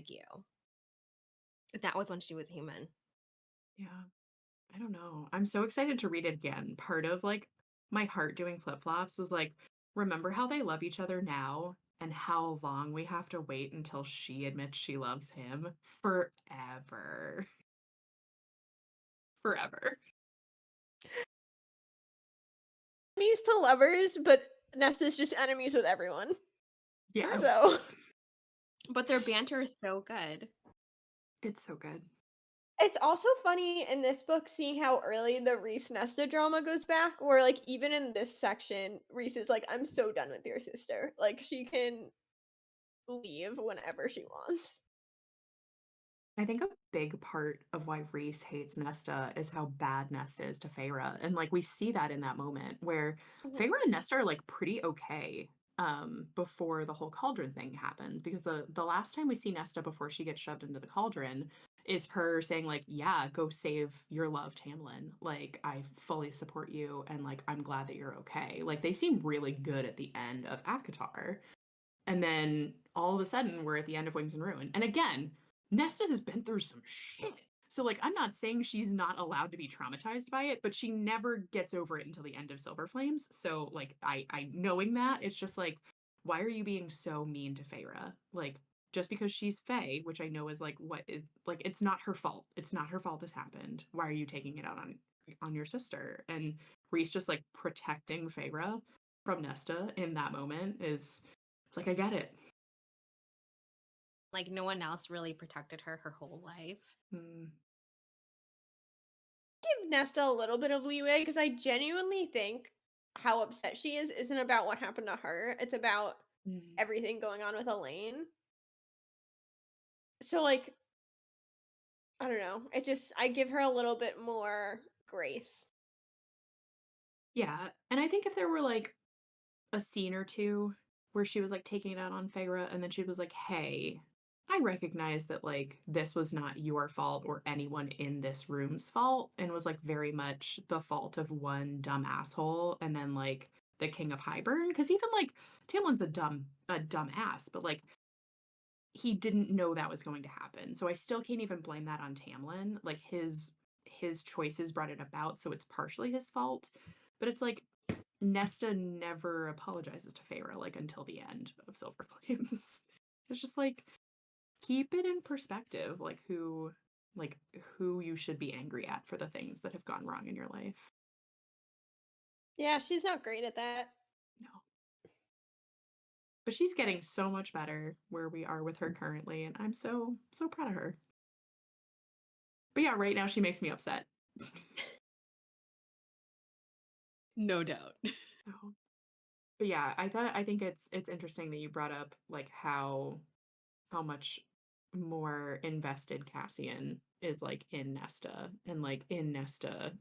you. That was when she was human. Yeah. I don't know. I'm so excited to read it again. Part of like my heart doing flip-flops was like, remember how they love each other now and how long we have to wait until she admits she loves him? Forever. Forever. Enemies to lovers, but Nesta's just enemies with everyone. Yes. So But their banter is so good. It's so good. it's also funny in this book seeing how early the Reese Nesta drama goes back, where like even in this section, Reese is like, I'm so done with your sister. Like she can leave whenever she wants. I think a big part of why Reese hates Nesta is how bad Nesta is to Feyre. And like we see that in that moment where Mhm. Feyre and Nesta are like pretty okay before the whole cauldron thing happens. Because the last time we see Nesta before she gets shoved into the cauldron is her saying, like, yeah, go save your love, Tamlin. Like, I fully support you and like I'm glad that you're okay. Like they seem really good at the end of Akatar. And then all of a sudden, we're at the end of Wings and Ruin. And again, Nesta has been through some shit. So, like, I'm not saying she's not allowed to be traumatized by it, but she never gets over it until the end of Silver Flames. So, like, I knowing that, it's just like, why are you being so mean to Feyre? Like, just because she's Fae, which I know is like like it's not her fault. It's not her fault this happened. Why are you taking it out on your sister? And Reese just like protecting Feyre from Nesta in that moment is it's like I get it. Like no one else really protected her whole life. Mm, Give Nesta a little bit of leeway because I genuinely think how upset she is isn't about what happened to her. It's about mm. everything going on with Elaine. So like, I don't know. It just I give her a little bit more grace. Yeah, and I think if there were like a scene or two where she was like taking it out on Feyre and then she was like, "Hey, I recognize that like this was not your fault or anyone in this room's fault and was like very much the fault of one dumb asshole and then like the King of Hybern because even like Tamlin's a dumb ass, but like he didn't know that was going to happen. So I still can't even blame that on Tamlin. Like his choices brought it about, so it's partially his fault. But it's like Nesta never apologizes to Feyre like until the end of Silver Flames. It's just like keep it in perspective, like who you should be angry at for the things that have gone wrong in your life. Yeah, she's not great at that. No. But she's getting so much better where we are with her currently, and I'm so proud of her. But yeah, right now she makes me upset. No doubt. Oh. But yeah, I think it's interesting that you brought up like how much more invested Cassian is like in Nesta and like in Nesta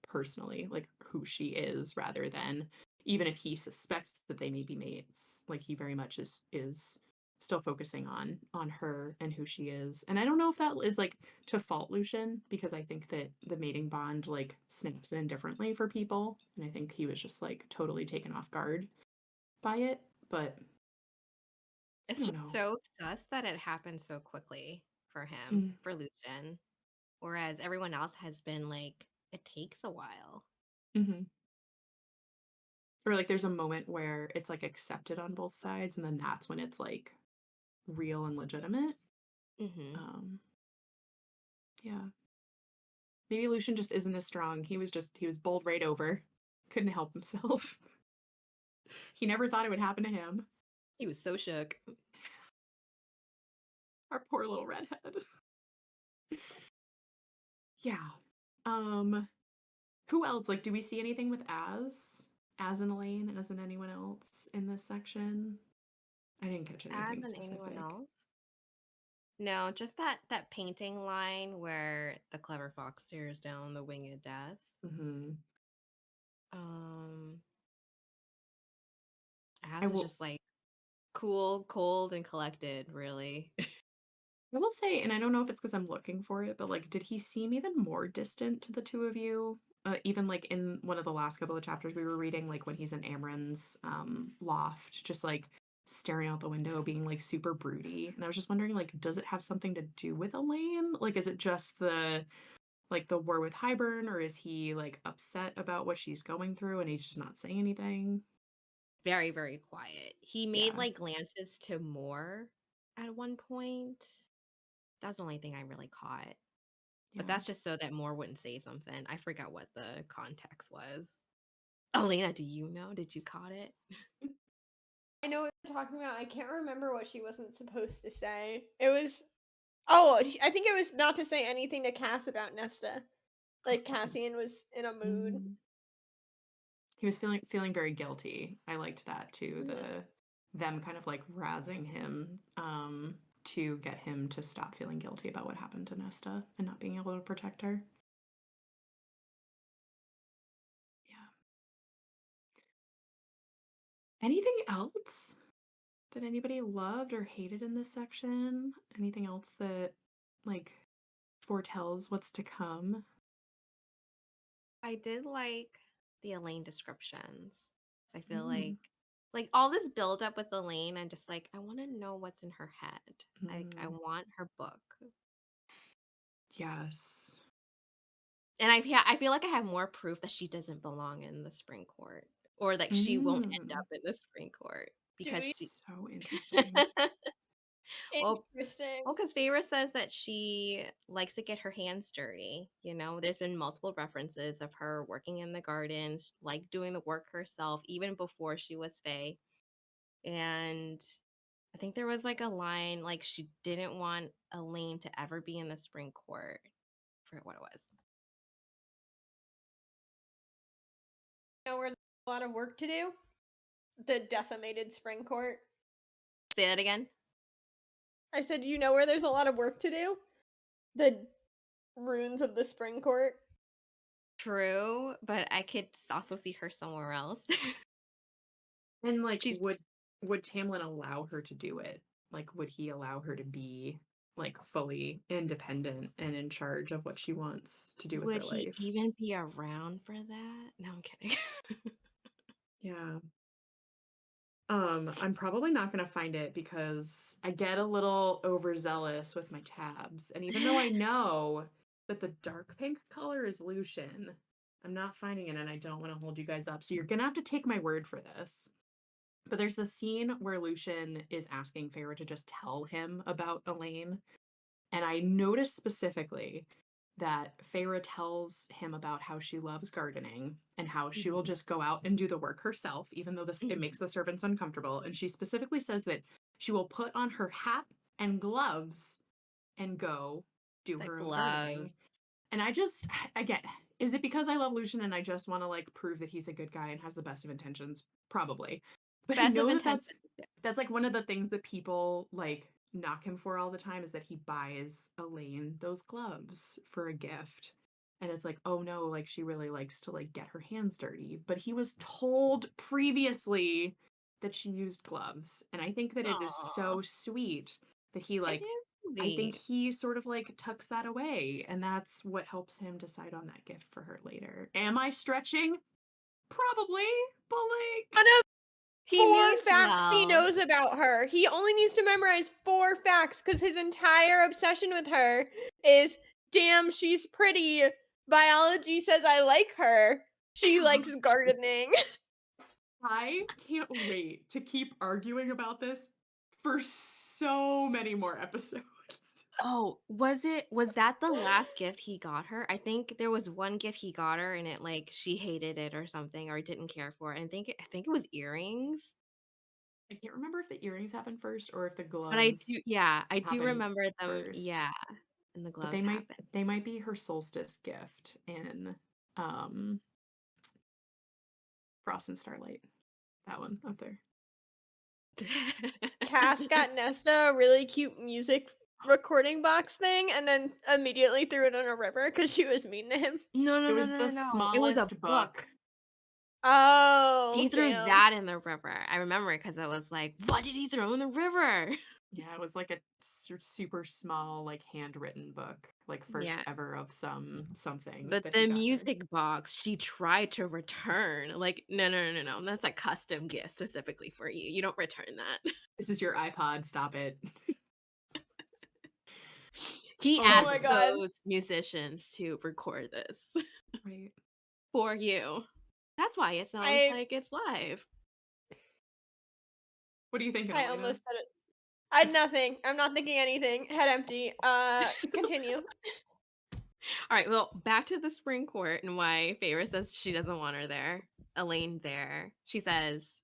personally, like who she is rather than even if he suspects that they may be mates, like he very much is still focusing on her and who she is. And I don't know if that is like to fault Lucian because I think that the mating bond like snaps in differently for people and I think he was just like totally taken off guard by it, but It's don't just know. so sus that it happened so quickly for him, Mm, for Lucien. Whereas everyone else has been like, it takes a while. hmm Or like there's a moment where it's like accepted on both sides, and then that's when it's like real and legitimate. Mm-hmm. Um, yeah. Maybe Lucian just isn't as strong. He was bowled right over. Couldn't help himself. He never thought it would happen to him. He was so shook. Our poor little redhead. Yeah. Um, who else? Like, do we see anything with As in Elaine, as in anyone else in this section? I didn't catch anything As in anyone specific. else? No, just that painting line where the clever fox stares down the winged death. Mm-hmm. Um, I As is will just like cool, cold, and collected, really. I will say, and I don't know if it's because I'm looking for it, but like, did he seem even more distant to the two of you? Even like in one of the last couple of chapters we were reading, like when he's in Amren's loft, just like staring out the window, being like super broody. And I was just wondering, like, does it have something to do with Elaine? Like, is it just the war with Hybern, or is he like upset about what she's going through and he's just not saying anything? Very, very quiet. He made Yeah, like glances to Moore at one point. That was the only thing I really caught. But yeah. that's just so that Moore wouldn't say something. I forgot what the context was. Elena, do you know? Did you caught it? I know what you're talking about. I can't remember what she wasn't supposed to say. It was oh, I think it was not to say anything to Cass about Nesta. Like Cassian was in a mood. Mm. He was feeling very guilty. I liked that too. Mhm. Them kind of like razzing him to get him to stop feeling guilty about what happened to Nesta and not being able to protect her. Yeah. Anything else that anybody loved or hated in this section? Anything else that like foretells what's to come? I did like the Elaine descriptions. So I feel Mm. like all this build up with Elaine, I'm just like, I want to know what's in her head. Like I Mm. want her book. Yes. And I feel like I have more proof that she doesn't belong in the spring court or that she won't end Mm. up in the spring court Do because you she So interesting. well, interesting? because Feyre says that she likes to get her hands dirty. You know, there's been multiple references of her working in the gardens, like doing the work herself, even before she was Fae. And I think there was like a line like she didn't want Elaine to ever be in the spring court. I forget what it was. Know where there's a lot of work to do? The decimated spring court. Say that again. I said, you know where there's a lot of work to do? The ruins of the spring court. True, but I could also see her somewhere else. And like, She's would Tamlin allow her to do it? Like, would he allow her to be like fully independent and in charge of what she wants to do with would her he life? even be around for that? No, I'm kidding. Yeah. I'm probably not gonna find it because I get a little overzealous with my tabs. And even though I know that the dark pink color is Lucian, I'm not finding it and I don't want to hold you guys up. So you're gonna have to take my word for this. But there's the scene where Lucian is asking Feyre to just tell him about Elaine. And I noticed specifically that Feyre tells him about how she loves gardening and how she will Mhm. just go out and do the work herself, even though it makes the servants uncomfortable. And she specifically says that she will put on her hat and gloves and go do The her own gardening. gloves. And again, is it because I love Lucian and I just want to like prove that he's a good guy and has the best of intentions? Probably. But I Best of know that intentions. that's like one of the things that people like knock him for all the time is that he buys Elaine those gloves for a gift. And it's like, oh no, like she really likes to like get her hands dirty. But he was told previously that she used gloves. And I think that it is Aw, so sweet that he it like is I think sweet. he sort of like tucks that away, and that's what helps him decide on that gift for her later. Am I stretching? Probably, but But like, New facts he Well, knows about her. He only needs to memorize 4 facts because his entire obsession with her is, damn, she's pretty. Biology says I like her. She likes gardening. I can't wait to keep arguing about this for so many more episodes. oh, was that the last gift he got her? I think there was one gift he got her and it like she hated it or something or didn't care for it. I think it was earrings. I can't remember if the earrings happened first or if the But I gloves do yeah, I do happened remember them, first. yeah, and the But gloves happened. they might be her solstice gift in um Frost and Starlight. That one up there. Cass got Nesta a really cute music recording box thing and then immediately threw it in a river because she was mean to him. No, no, It no, was no, the no, no. It was a smallest book. book. Oh, He threw damn. that in the river. I remember it because I was like, what did he throw in the river? Yeah, it was like a super small, like handwritten book, like first Yeah. ever of something But that he the got her. music box she tried to return. Like, no, no, no, no, no. That's a custom gift specifically for you. You don't return that. This is your iPod. Stop it. He Oh Oh asked my god. those musicians to record this Right. for you. That's why it sounds I like it's live. What are you thinking, I Elena? almost said it. I had nothing. I'm not thinking anything. Head empty. Continue. All right, well, back to the spring court and why Feyre says she doesn't want her there. Elaine there. She says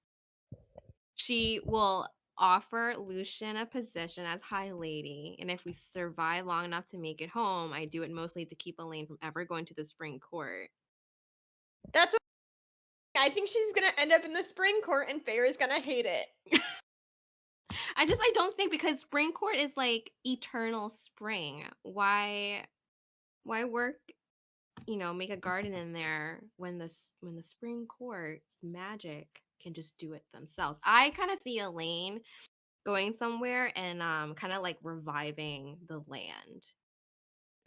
she will offer Lucien a position as High Lady, and if we survive long enough to make it home, I do it mostly to keep Elaine from ever going to the spring court. That's what I think she's gonna end up in the spring court and Feyre's gonna hate it. I don't think because spring court is like eternal spring. Why work, make a garden in there when the spring court's magic can just do it themselves. I kind of see Elaine going somewhere and kind of like reviving the land.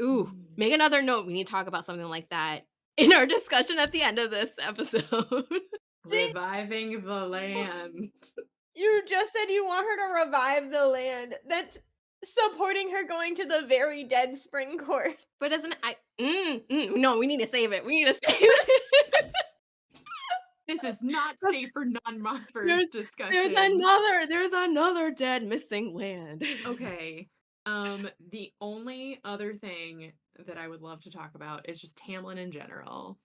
Ooh, make another note. We need to talk about something like that in our discussion at the end of this episode. Reviving the land. You just said you want her to revive the land. That's supporting her going to the very dead spring court. But doesn't no, we need to save it. We need to save it. This is not safe for non-Maasverse There's discussion. there's another dead missing land. Okay. The only other thing that I would love to talk about is just Tamlin in general.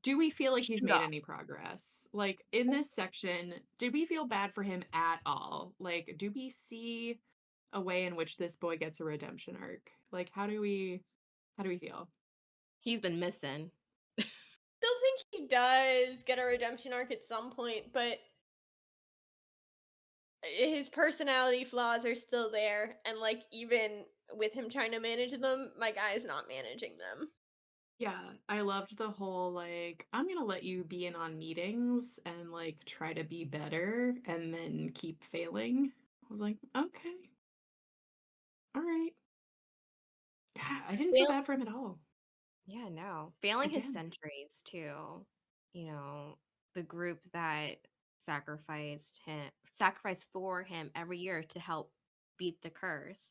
Do we feel like he's Shoot made off. any progress? Like in this section, did we feel bad for him at all? Like, do we see a way in which this boy gets a redemption arc? Like, how do we feel? He's been missing. Still think he does get a redemption arc at some point, but his personality flaws are still there, and like even with him trying to manage them, my guy's not managing them. Yeah, I loved the whole like, I'm gonna let you be in on meetings and like try to be better and then keep failing. I was like, okay. All right. Yeah, I didn't feel Fail- bad for him at all. Yeah, no. Failing his Again. sentries too. The group that sacrificed for him every year to help beat the curse.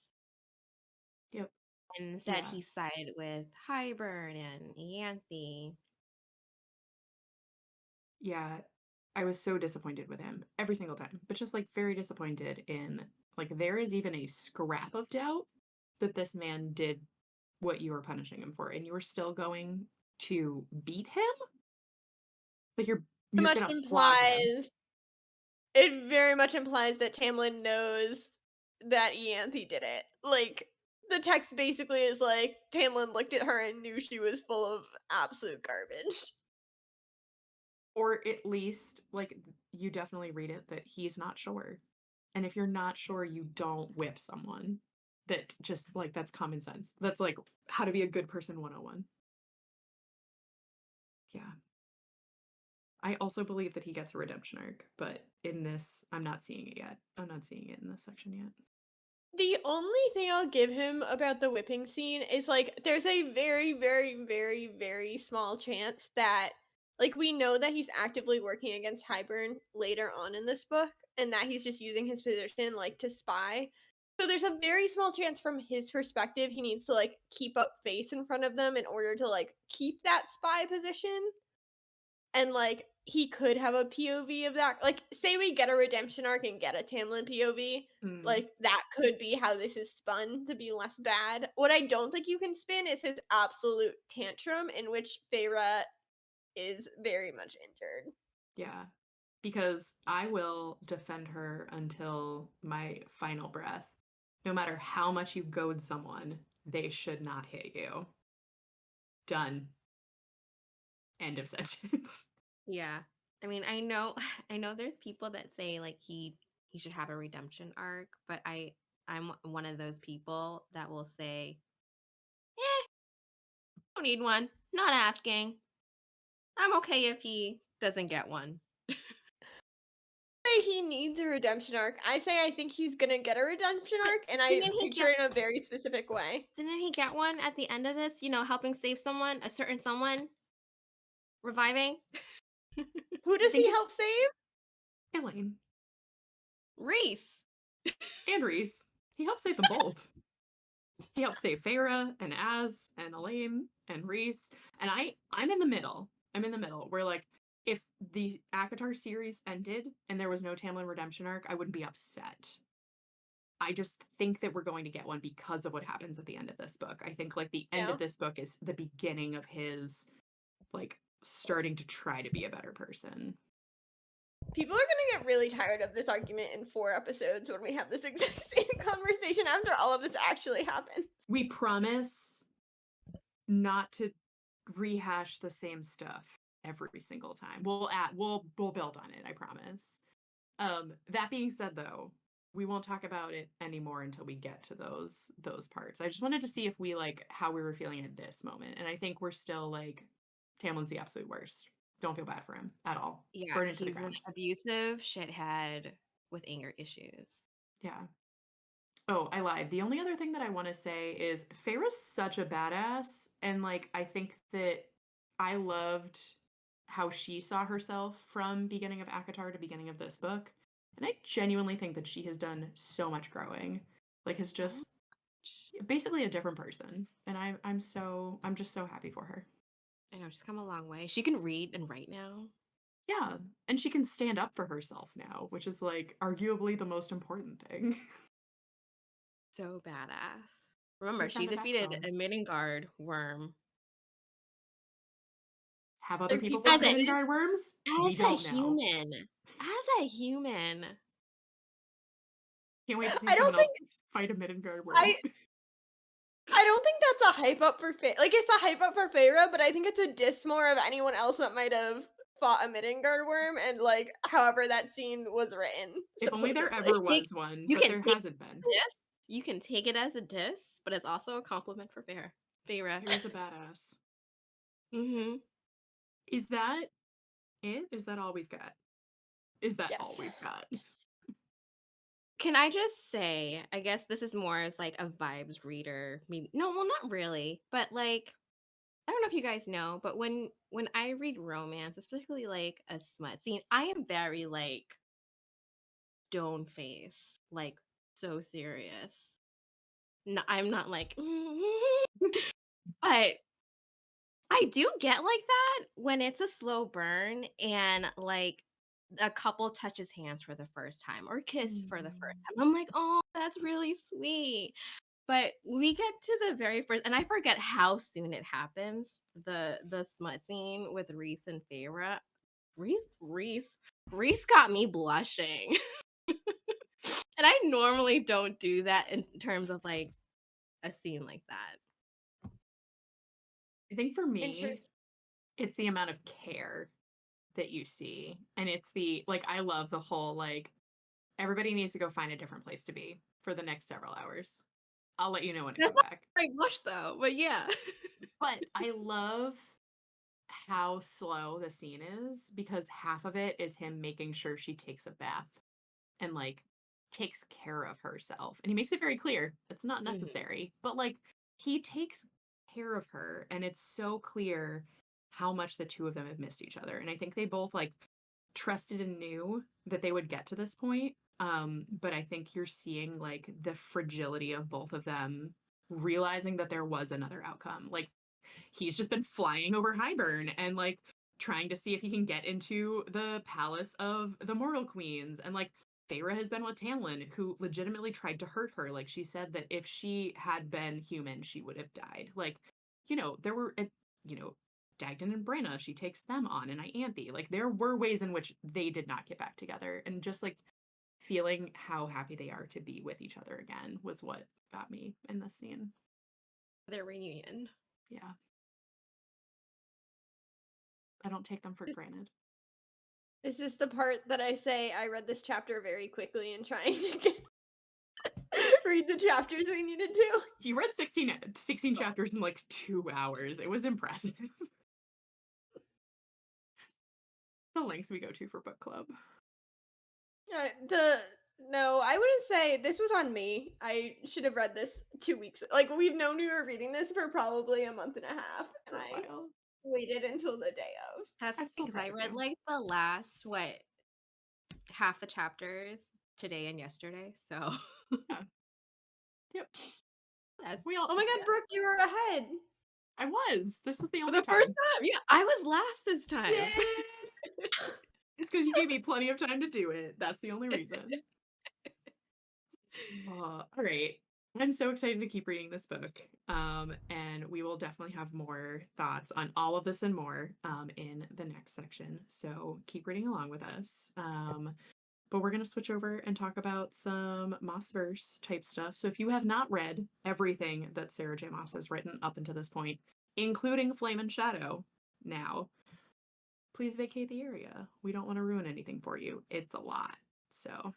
Yep. And instead Yeah. he sided with Hybern and Ianthe. Yeah, I was so disappointed with him every single time, but just like very disappointed in like there is even a scrap of doubt that this man did what you were punishing him for, and you were still going to beat him? Like It you're much gonna flog him. implies it very much implies that Tamlin knows that Ianthe did it. Like the text basically is like Tamlin looked at her and knew she was full of absolute garbage. Or at least like you definitely read it that he's not sure. And if you're not sure, you don't whip someone. That just like that's common sense. That's like how to be a good person 101. Yeah. I also believe that he gets a redemption arc, but in this, I'm not seeing it yet. I'm not seeing it in this section yet. The only thing I'll give him about the whipping scene is like there's a very, very, very, very small chance that Like, we know that he's actively working against Hybern later on in this book, and that he's just using his position, like, to spy. So there's a very small chance from his perspective he needs to, like, keep up face in front of them in order to, like, keep that spy position. And, like, he could have a POV of that. Like, say we get a redemption arc and get a Tamlin POV, like, that could be how this is spun to be less bad. What I don't think you can spin is his absolute tantrum in which Feyre is very much injured. Yeah. Because I will defend her until my final breath. No matter how much you goad someone, they should not hit you. Done. End of sentence. Yeah. I mean, I know I know there's people that say like he should have a redemption arc, but I'm one of those people that will say, don't need one. Not asking. I'm okay if he doesn't get one. Say he needs a redemption arc. I say I think he's gonna get a redemption arc, and I Didn't he picture it in a very specific way. Didn't he get one at the end of this? You know, helping save someone, a certain someone, reviving Who I does think he it's help save? Elaine Reese. and Reese. He helps save them both. He helps save Feyre and Az and Elaine and Reese. And I'm in the middle. I'm in the middle where, like, if the ACOTAR series ended and there was no Tamlin redemption arc, I wouldn't be upset. I just think that we're going to get one because of what happens at the end of this book. I think, like, the end Yeah. of this book is the beginning of his, like, starting to try to be a better person. People are gonna get really tired of this argument in 4 episodes when we have this exact same conversation after all of this actually happens. We promise not to rehash the same stuff every single time. We'll build on it, I promise. That being said, though, we won't talk about it anymore until we get to those parts. I just wanted to see if we, like, how we were feeling at this moment, and I think we're still like, Tamlin's the absolute worst. Don't feel bad for him at all. Yeah, Burn it to the he's an ground. abusive shithead with anger issues. Yeah. Oh, I lied. The only other thing that I want to say is Feyre's such a badass, and, like, I think that I loved how she saw herself from beginning of ACOTAR to beginning of this book. And I genuinely think that she has done so much growing. Like, is just basically a different person. And I'm just so happy for her. I know she's come a long way. She can read and write now. Yeah. And she can stand up for herself now, which is, like, arguably the most important thing. So badass. Remember, She's she got a defeated backbone. a Midgard worm. Have other Like, people people fought As a- Midgard worms? We As a don't know. human. As a human. Can't wait to see I don't someone else fight a Midgard worm. I don't think that's a hype up for like, it's a hype up for Feyre, but I think it's a diss more of anyone else that might have fought a Midgard worm and, like, however that scene was written. If only there supposedly. ever was one, You but can there take hasn't been. this. You can take it as a diss, but it's also a compliment for Feyre. Feyre's a badass. Mm-hmm. Is that it? Is that all we've got? Is that all Yes. we've got? Can I just say, I guess this is more as like a vibes reader. Maybe no, well, not really, but like I don't know if you guys know, but when I read romance, especially like a smut scene, I am very like stone face, like so serious. No, I'm not like, but I do get like that when it's a slow burn and like a couple touches hands for the first time or kiss for the first time. I'm like, oh, that's really sweet. But we get to the very first, and I forget how soon it happens. The smut scene with Reese and Feyre. Reese got me blushing, and I normally don't do that in terms of like a scene like that. I think for me, Interest. it's the amount of care that you see. And it's the, like, I love the whole, like, everybody needs to go find a different place to be for the next several hours. I'll let you know when I That's come not back. very blush though, but yeah. But I love how slow the scene is because half of it is him making sure she takes a bath and, like, takes care of herself. And he makes it very clear it's not necessary, but, like, he takes care of her, and it's so clear how much the two of them have missed each other. And I think they both like trusted and knew that they would get to this point. But I think you're seeing like the fragility of both of them realizing that there was another outcome. Like he's just been flying over Highburn and like trying to see if he can get into the palace of the Mortal Queens. And like Feyre has been with Tamlin, who legitimately tried to hurt her. Like she said that if she had been human, she would have died. Like, there were, Dagden and Brenna, she takes them on, and Ianthe. Like there were ways in which they did not get back together. And just like feeling how happy they are to be with each other again was what got me in this scene. Their reunion. Yeah. I don't take them for granted. Is this the part that I say I read this chapter very quickly and trying to read the chapters we needed to? You read 16 chapters in like 2 hours. It was impressive. The lengths we go to for book club. No, I wouldn't say this was on me. I should have read this 2 weeks. Like we've known we were reading this for probably a month and a half, and I waited until the day of. That's because I read like the last half the chapters today and yesterday. So yeah. Yep. Oh my god, Brooke, you were ahead. I was. This was the only for the first time. Yeah, I was last this time. It's because you gave me plenty of time to do it. That's the only reason. All right. I'm so excited to keep reading this book. And we will definitely have more thoughts on all of this and more in the next section. So keep reading along with us. But we're going to switch over and talk about some Maasverse type stuff. So if you have not read everything that Sarah J. Maas has written up until this point, including Flame and Shadow now, please vacate the area. We don't want to ruin anything for you. It's a lot. So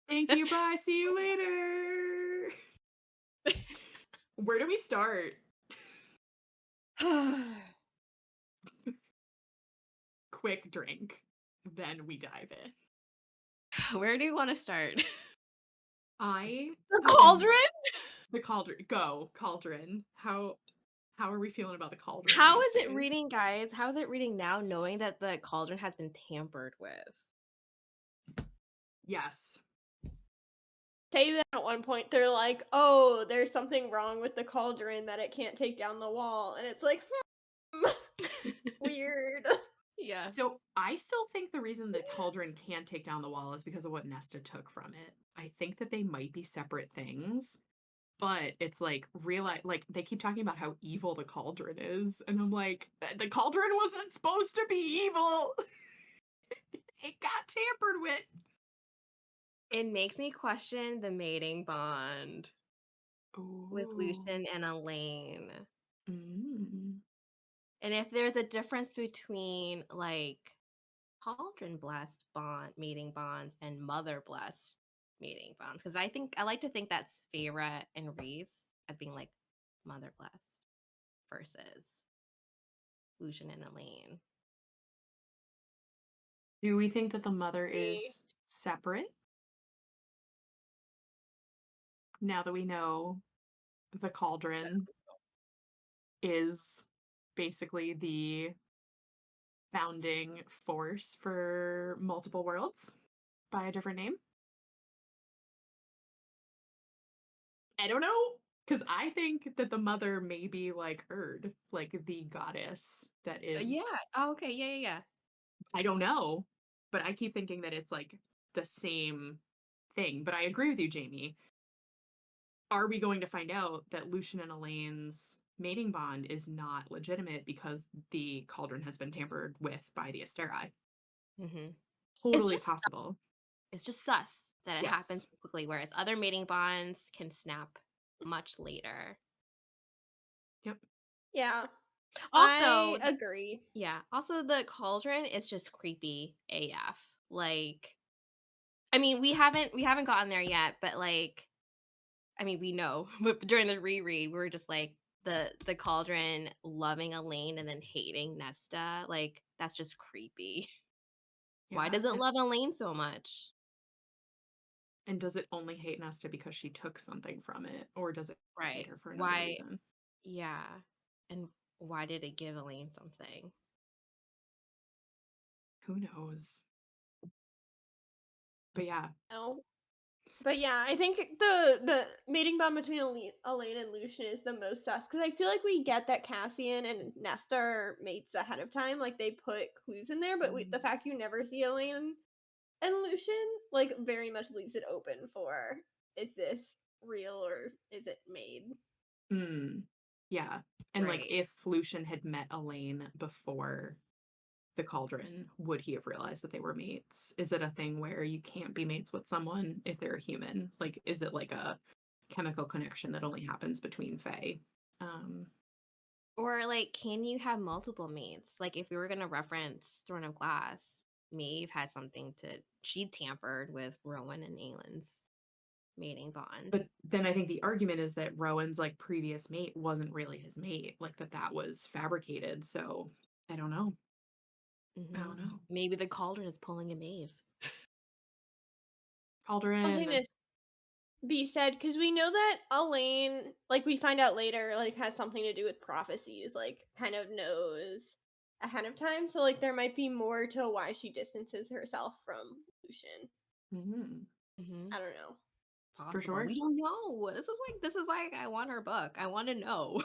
thank you. Bye. See you later. Where do we start? Quick drink. Then we dive in. Where do you want to start? The cauldron? The cauldron. Go, cauldron. How are we feeling about the cauldron? How is it reading, guys? How is it reading now, knowing that the cauldron has been tampered with? Yes. Say that at one point. They're like, oh, there's something wrong with the cauldron that it can't take down the wall. And it's like, weird. Yeah. So I still think the reason the cauldron can't take down the wall is because of what Nesta took from it. I think that they might be separate things, but it's like they keep talking about how evil the cauldron is, and I'm like, the cauldron wasn't supposed to be evil. It got tampered with. It makes me question the mating bond with Lucien and Elaine. And if there's a difference between like cauldron blessed mating bonds and mother blessed mating bonds, because I like to think that's Feyre and Reese as being like mother blessed versus Lucien and Elaine. Do we think that the mother is separate? Now that we know the cauldron is basically the founding force for multiple worlds by a different name? I don't know, because I think that the mother may be like Erd, like the goddess that is. Yeah. Oh, okay. Yeah. I don't know, but I keep thinking that it's like the same thing. But I agree with you, Jamie. Are we going to find out that Lucien and Elaine's mating bond is not legitimate because the cauldron has been tampered with by the Asteri? Mm-hmm. Totally possible. It's just sus that it happens quickly, whereas other mating bonds can snap much later. Yep. Yeah. Also, I agree. Yeah. Also, the cauldron is just creepy AF. Like, I mean, we haven't gotten there yet, but like, I mean, we know. But during the reread, we were just like the cauldron loving Elaine and then hating Nesta. Like, that's just creepy. Yeah. Why does it love Elaine so much? And does it only hate Nesta because she took something from it, or does it hate her for another reason? Yeah. And why did it give Elaine something? Who knows? But yeah. No. But yeah, I think the mating bond between Elaine and Lucien is the most sus, because I feel like we get that Cassian and Nesta are mates ahead of time, like they put clues in there, but the fact you never see Elaine and Lucien, like, very much leaves it open for, is this real or is it made? Yeah. And like Right. if Lucien had met Elaine before the cauldron, would he have realized that they were mates? Is it a thing where you can't be mates with someone if they're a human? Like, is it like a chemical connection that only happens between Fae? Or like, can you have multiple mates? Like, if we were gonna reference Throne of Glass, Maeve had something to, she tampered with Rowan and Aelin's mating bond. But then I think the argument is that Rowan's like previous mate wasn't really his mate, like that was fabricated. So I don't know. I don't know. Maybe the cauldron is pulling a Maeve. Cauldron. Something to be said, because we know that Elaine, like we find out later, like has something to do with prophecies, like kind of knows ahead of time. So like there might be more to why she distances herself from Lucien. I don't know. Possible. For sure. We don't know. This is why I want her book. I want to know.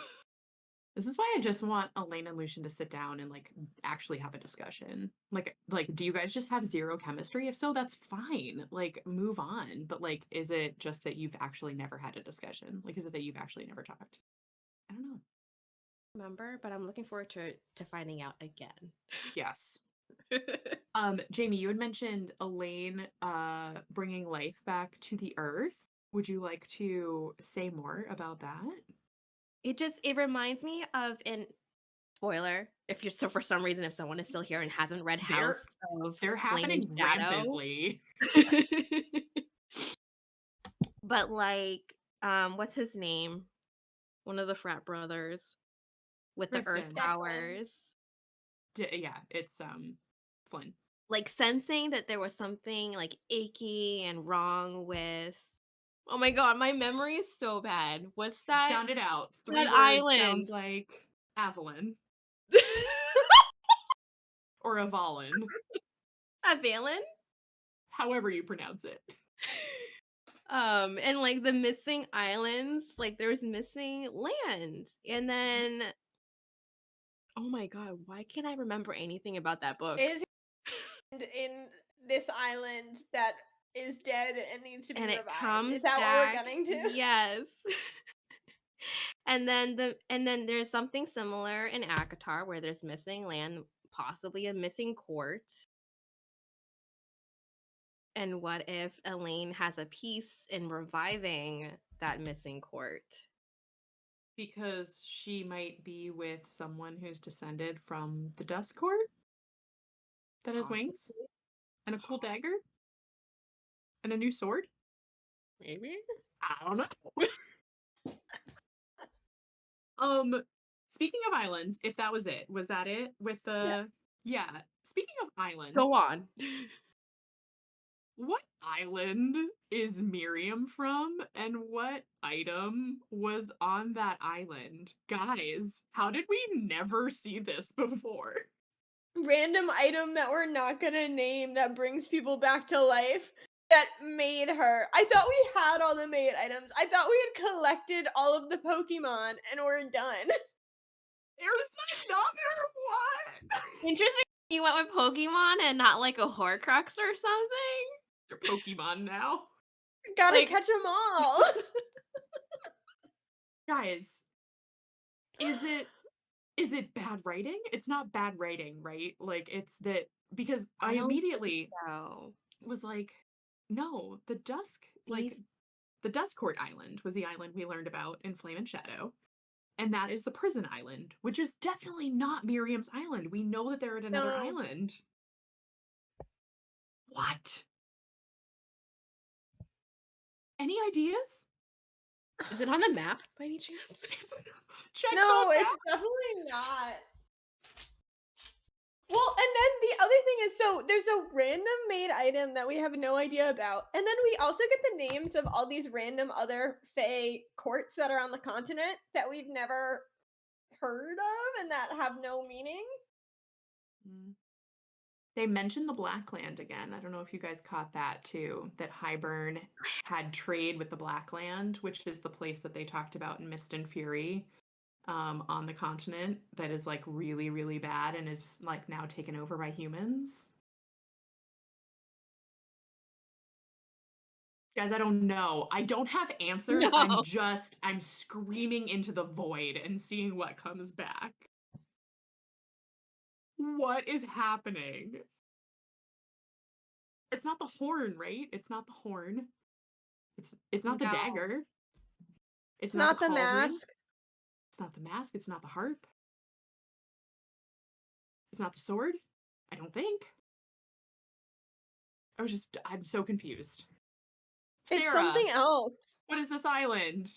This is why I just want Elaine and Lucien to sit down and like actually have a discussion. Like, do you guys just have zero chemistry? If so, that's fine. Like, move on. But like, is it just that you've actually never had a discussion? Like, is it that you've actually never talked? I don't know. Remember, but I'm looking forward to finding out again. Yes. Jamie, you had mentioned Elaine bringing life back to the earth. Would you like to say more about that? It reminds me of, an spoiler, if you're, so for some reason, if someone is still here and hasn't read House of They're Flame happening and Shadow. rampantly. But like, what's his name? One of the frat brothers with the earth Kristen. powers. Yeah, it's Flynn. Like sensing that there was something like icky and wrong with, oh my god, my memory is so bad. What's that? Sound it out. 3 that words island. sounds like Avalon. Or Avalon. Avalon? However you pronounce it. And like the missing islands, like there's missing land. And then, oh my god, why can't I remember anything about that book? Is in this island that is dead and needs to be and revived. it comes Is that back. what we're getting to? Yes. and then there's something similar in Akatar where there's missing land, possibly a missing court. And what if Elaine has a piece in reviving that missing court? Because she might be with someone who's descended from the Dusk Court that has wings and a cool dagger and a new sword. Maybe? I don't know. Speaking of islands, if that was it, was that it with the yeah. Speaking of islands, Go on. What island is Miriam from, and what item was on that island? Guys, how did we never see this before? Random item that we're not gonna name that brings people back to life that made her. I thought we had all the made items. I thought we had collected all of the Pokemon and we're done. There's another one! Interesting. You went with Pokemon and not like a Horcrux or something? They're Pokemon now. Gotta Like- catch them all. Guys, is it bad writing? It's not bad writing, right? Like, it's that because I don't immediately So was like, no, the Dusk Court Island was the island we learned about in Flame and Shadow. And that is the prison island, which is definitely not Miriam's island. We know that they're at another island. What? Any ideas? is it on the map by any chance? Check No, the it's map. definitely not. Well, and then the other thing is, so there's a random made item that we have no idea about, and then we also get the names of all these random other Fae courts that are on the continent that we've never heard of and that have no meaning. Mm. They mentioned the Blackland again. I don't know if you guys caught that too, that Hybern had trade with the Blackland, which is the place that they talked about in Mist and Fury, on the continent that is like really, really bad and is like now taken over by humans. Guys, I don't know. I don't have answers. No. I'm screaming into the void and seeing what comes back. What is happening? It's not the horn, right? It's not the horn. It's not the No. dagger. It's It's not not the the cauldron. mask. It's not the mask. It's not the harp. It's not the sword. I don't think. I'm so confused. It's Sarah, something else. what is this island?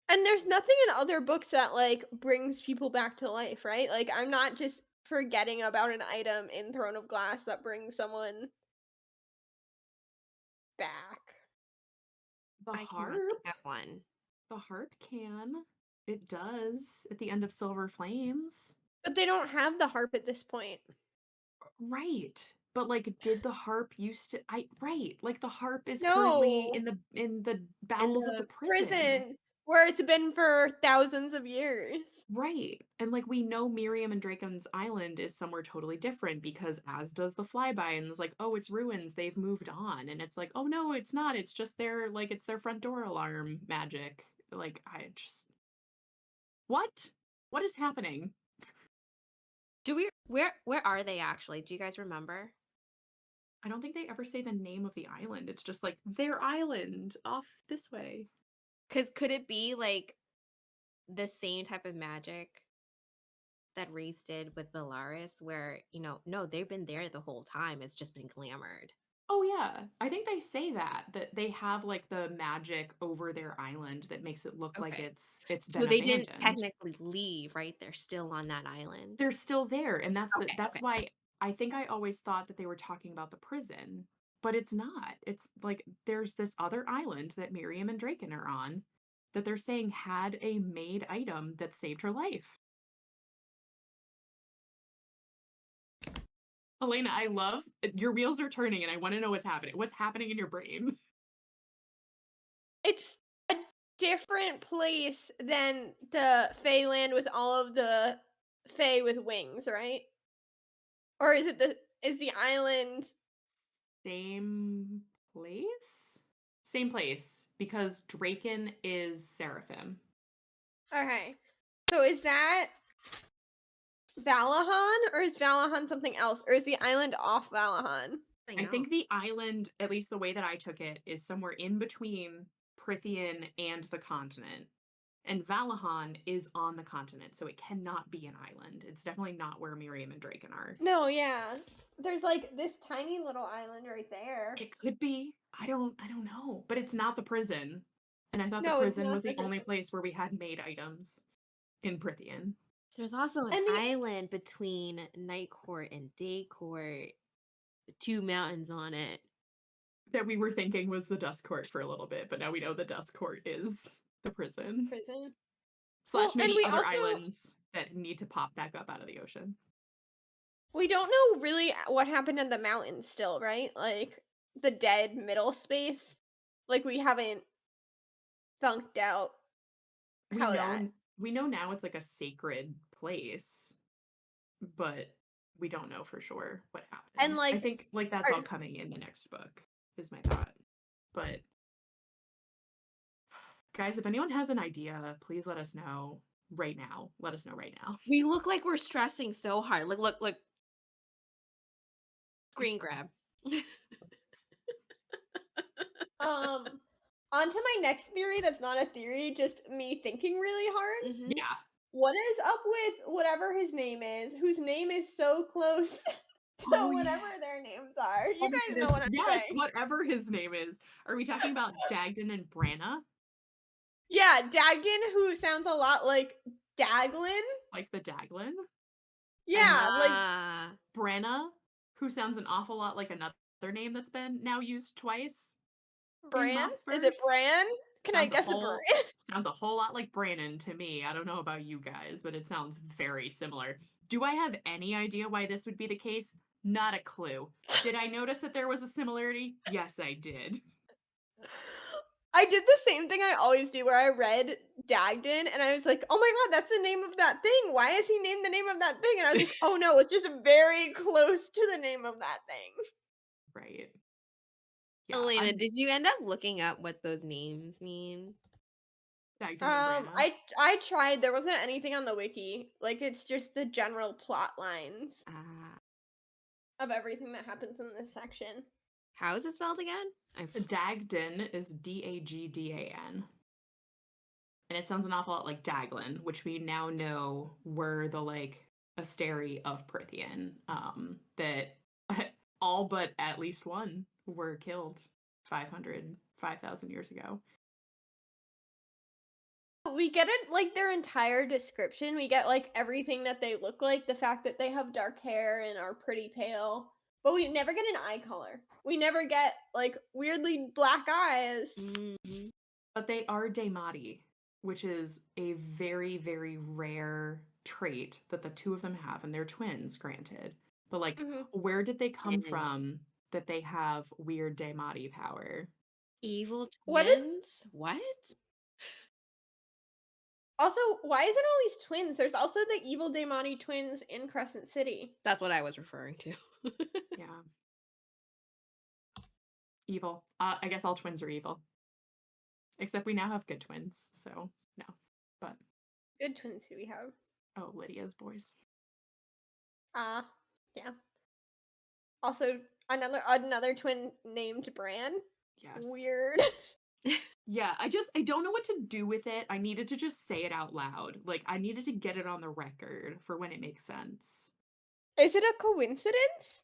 And there's nothing in other books that like brings people back to life, right? Like I'm not just forgetting about an item in Throne of Glass that brings someone back. The I cannot harp? think of one. The harp can. It does at the end of Silver Flames. But they don't have the harp at this point. Right. But like did the harp used to right. Like the harp is No. currently in the bowels of the the Prison where it's been for thousands of years. Right. And like we know Miriam and Draken's island is somewhere totally different because as does the flyby and it's like, oh, it's ruins, they've moved on. And it's like, oh no, it's not. It's just it's their front door alarm magic. Like I just what? What is happening? Do we where are they actually? Do you guys remember? I don't think they ever say the name of the island. It's just like their island off this way. Cuz could it be like the same type of magic that Reese did with Valaris where, no, they've been there the whole time. It's just been glamored. Oh yeah. I think they say that they have like the magic over their island that makes it look like Okay. it's So been they didn't abandoned. technically leave, right? They're still on that island. They're still there, and that's Okay. why I think I always thought that they were talking about the prison, but it's not. It's like there's this other island that Miriam and Draken are on that they're saying had a made item that saved her life. Elena, I love your wheels are turning and I want to know what's happening. What's happening in your brain? It's a different place than the Feyland with all of the Fey with wings, right? Or is the island Same place? Same place because Draken is Seraphim. okay? So is that Valahan or is Valahan something else? Or is the island off Valahan? I think the island, at least the way that I took it, is somewhere in between Prithian and the continent. And Valahan is on the continent, so it cannot be an island. It's definitely not where Miriam and Draken are. No, yeah. There's like this tiny little island right there. It could be. I don't know. But it's not the prison. And I thought No, the it's prison not was the the only prison. place where we had made items in Prithian. There's also an And the- island between Night Court and Day Court, with 2 mountains on it. That we were thinking was the Dust Court for a little bit, but now we know the Dust Court is the prison. Prison. Slash Well, and maybe we other also- islands that need to pop back up out of the ocean. We don't know really what happened in the mountains still, right? Like the dead middle space. Like we haven't thunked out how that. We know now it's like a sacred place, but we don't know for sure what happened. And, like, I think like that's all are- coming in the next book, is my thought. But guys, if anyone has an idea, please let us know right now. Let us know right now. We look like we're stressing so hard. Look. Screen grab. On to my next theory that's not a theory, just me thinking really hard. Mhm. Yeah. What is up with whatever his name is, whose name is so close to Oh, whatever yeah. their names are? You Oh, guys know goodness. what I'm Yes, saying. whatever his name is. Are we talking about Dagden and Branna? Yeah, Dagden, who sounds a lot like Daglin. Like the Daglin? Yeah, like Ah. Branna, who sounds an awful lot like another name that's been now used twice. Bran. Is it Maasverse? Bran? Can I Sounds a guess a whole bird? sounds a whole lot like Brannon to me. I don't know about you guys, but it sounds very similar. Do I have any idea why this would be the case? Not a clue. Did I notice that there was a similarity? Yes, I did. I did the same thing I always do where I read Dagden and I was like, oh my god, that's the name of that thing. Why is he named the name of that thing? And I was like, oh no, it's just very close to the name of that thing. Right. Yeah, Elena, I'm did you end up looking up what those names mean? Dagden and Branna. I tried. There wasn't anything on the wiki. Like it's just the general plot lines Ah, of everything that happens in this section. how is it spelled again? Dagden is Dagdan. And it sounds an awful lot like Daglin, which we now know were the like Asteri of Prithian. That all but at least one were killed 5,000 years ago. We get it like their entire description. We get like everything that they look like, the fact that they have dark hair and are pretty pale. But we never get an eye color. We never get like weirdly black eyes. Mhm. But they are Daemati, which is a very, very rare trait that the two of them have, and they're twins, granted. But like, Mhm. where did they come Twins. from that they have weird Daemati power? Evil What is twins? What? also why is it always twins? There's also the evil Daemoni twins in Crescent City. That's what I was referring to. Yeah. Evil. I guess all twins are evil. Except we now have good twins, so no. But Good twins who we have. oh, Lydia's boys. Yeah. Also another twin named Bran. Yes. Weird. Yeah, I don't know what to do with it. I needed to just say it out loud. Like I needed to get it on the record for when it makes sense. Is it a coincidence?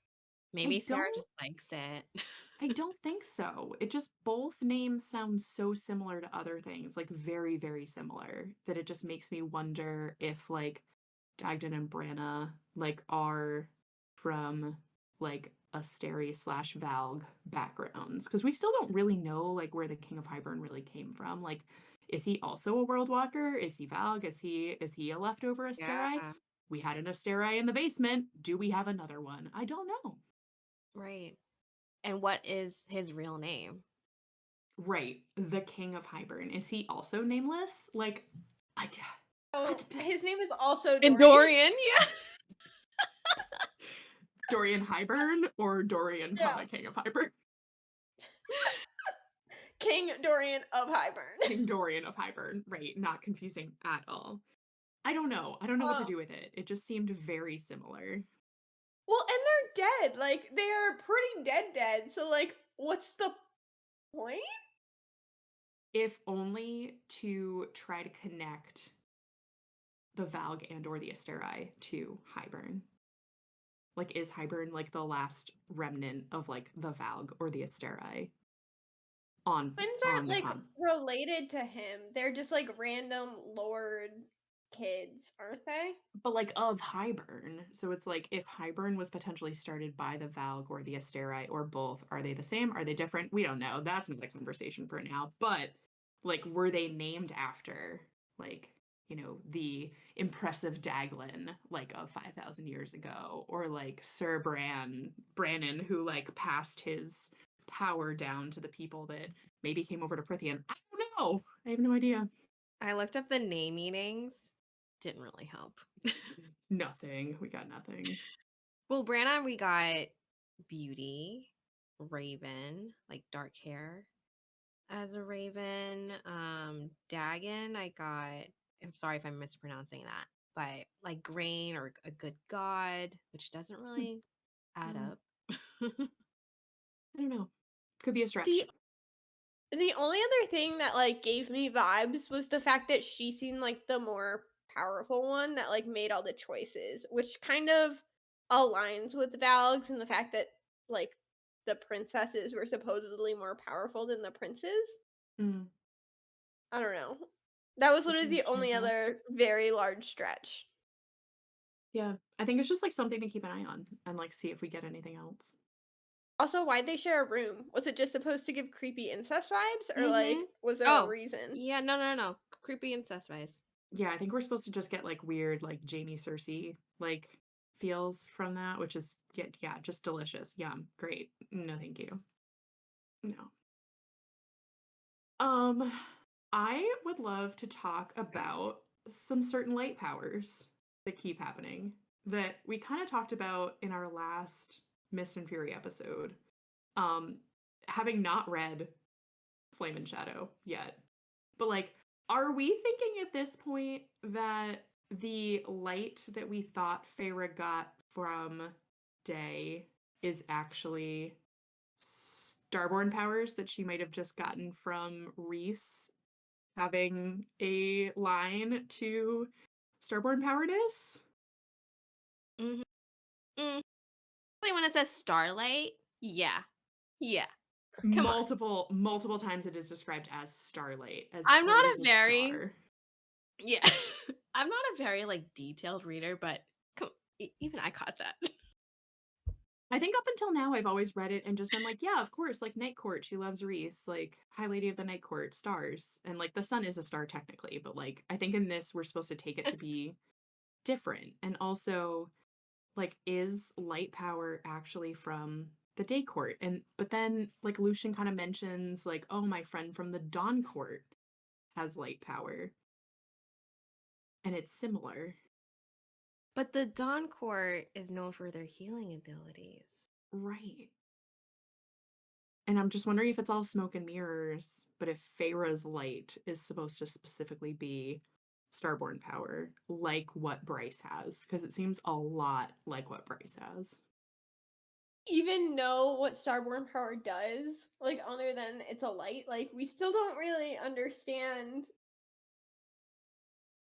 Maybe Sarah don't- just likes it. I don't think so. It just both names sound so similar to other things, like very, very similar, that it just makes me wonder if like Dagden and Branna like are from like Asteri slash Valg backgrounds. Because we still don't really know like where the King of Hybern really came from. Like, is he also a World Walker? Is he Valg? Is he a leftover Asteri? Yeah, We had an Asteri in the basement. Do we have another one? I don't know. right. And what is his real name? Right, the King of Hybern. Is he also nameless? Like, I. Oh, I'd be- his name is also And Dorian. Dorian, yeah. Dorian Hybern or Dorian, Yeah. comma, King of Hybern? King Dorian of Hybern. King Dorian of Hybern. Right, not confusing at all. I don't know. I don't know what to do with it. It just seemed very similar. Well, and they're dead. Like they are pretty dead. So like, what's the point? If only to try to connect the Valg and or the Asteri to Hybern. Like, is Hybern like the last remnant of like the Valg or the Asteri on Twins on aren't the like con? related to him. They're just like random lord kids, aren't they? But like of Hybern. So it's like if Hybern was potentially started by the Valg or the Asteri or both, are they the same? Are they different? We don't know. That's not a conversation for now. But like, were they named after like, you know, the impressive Daglin like of 5,000 years ago, or like Sir Brannon, who like passed his power down to the people that maybe came over to Prithian? I don't know. I have no idea. I looked up the name meanings. Didn't really help. Nothing. We got nothing. Well, Branna, we got beauty, raven, like dark hair as a raven. Dagon, I got, I'm sorry if I'm mispronouncing that, but like grain or a good god, which doesn't really add Mm. up. I don't know. Could be a stretch. The only other thing that like gave me vibes was the fact that she seemed like the more powerful one that like made all the choices, which kind of aligns with Valgs and the fact that like the princesses were supposedly more powerful than the princes. Mm. I don't know. That was literally the only Understandable. other very large stretch. Yeah, I think it's just like something to keep an eye on and like see if we get anything else. Also, why'd they share a room? Was it just supposed to give creepy incest vibes, or Mm-hmm. was there a Oh, reason? yeah, no. Creepy incest vibes. Yeah, I think we're supposed to just get like weird, like Jamie Cersei like feels from that, which is yeah, just delicious. Yum. Great. No, thank you. No. Um, I would love to talk about some certain light powers that keep happening that we kind of talked about in our last Mist and Fury episode. Um, having not read Flame and Shadow yet. But like, are we thinking at this point that the light that we thought Feyre got from Day is actually starborn powers that she might have just gotten from Rhys having a line to starborn powerness? Mm-hmm. Mm. When it says starlight, yeah. Come on. Multiple times it is described as starlight, as I'm not bright a as a very star. Yeah. I'm not a very like detailed reader, but even I caught that. I think up until now I've always read it and just been like, yeah, of course, like Night Court, she loves Rhys, like High Lady of the Night Court, stars. And like the sun is a star technically, but like I think in this we're supposed to take it to be different. And also, like, is light power actually from the Day Court? And but then like Lucien kind of mentions like, oh, my friend from the Dawn Court has light power. And it's similar. But the Dawn Court is known for their healing abilities. Right. And I'm just wondering if it's all smoke and mirrors, but if Feyre's light is supposed to specifically be starborn power, like what Bryce has, because it seems a lot like what Bryce has. Even know what Starborn power does, like other than it's a light, like we still don't really understand.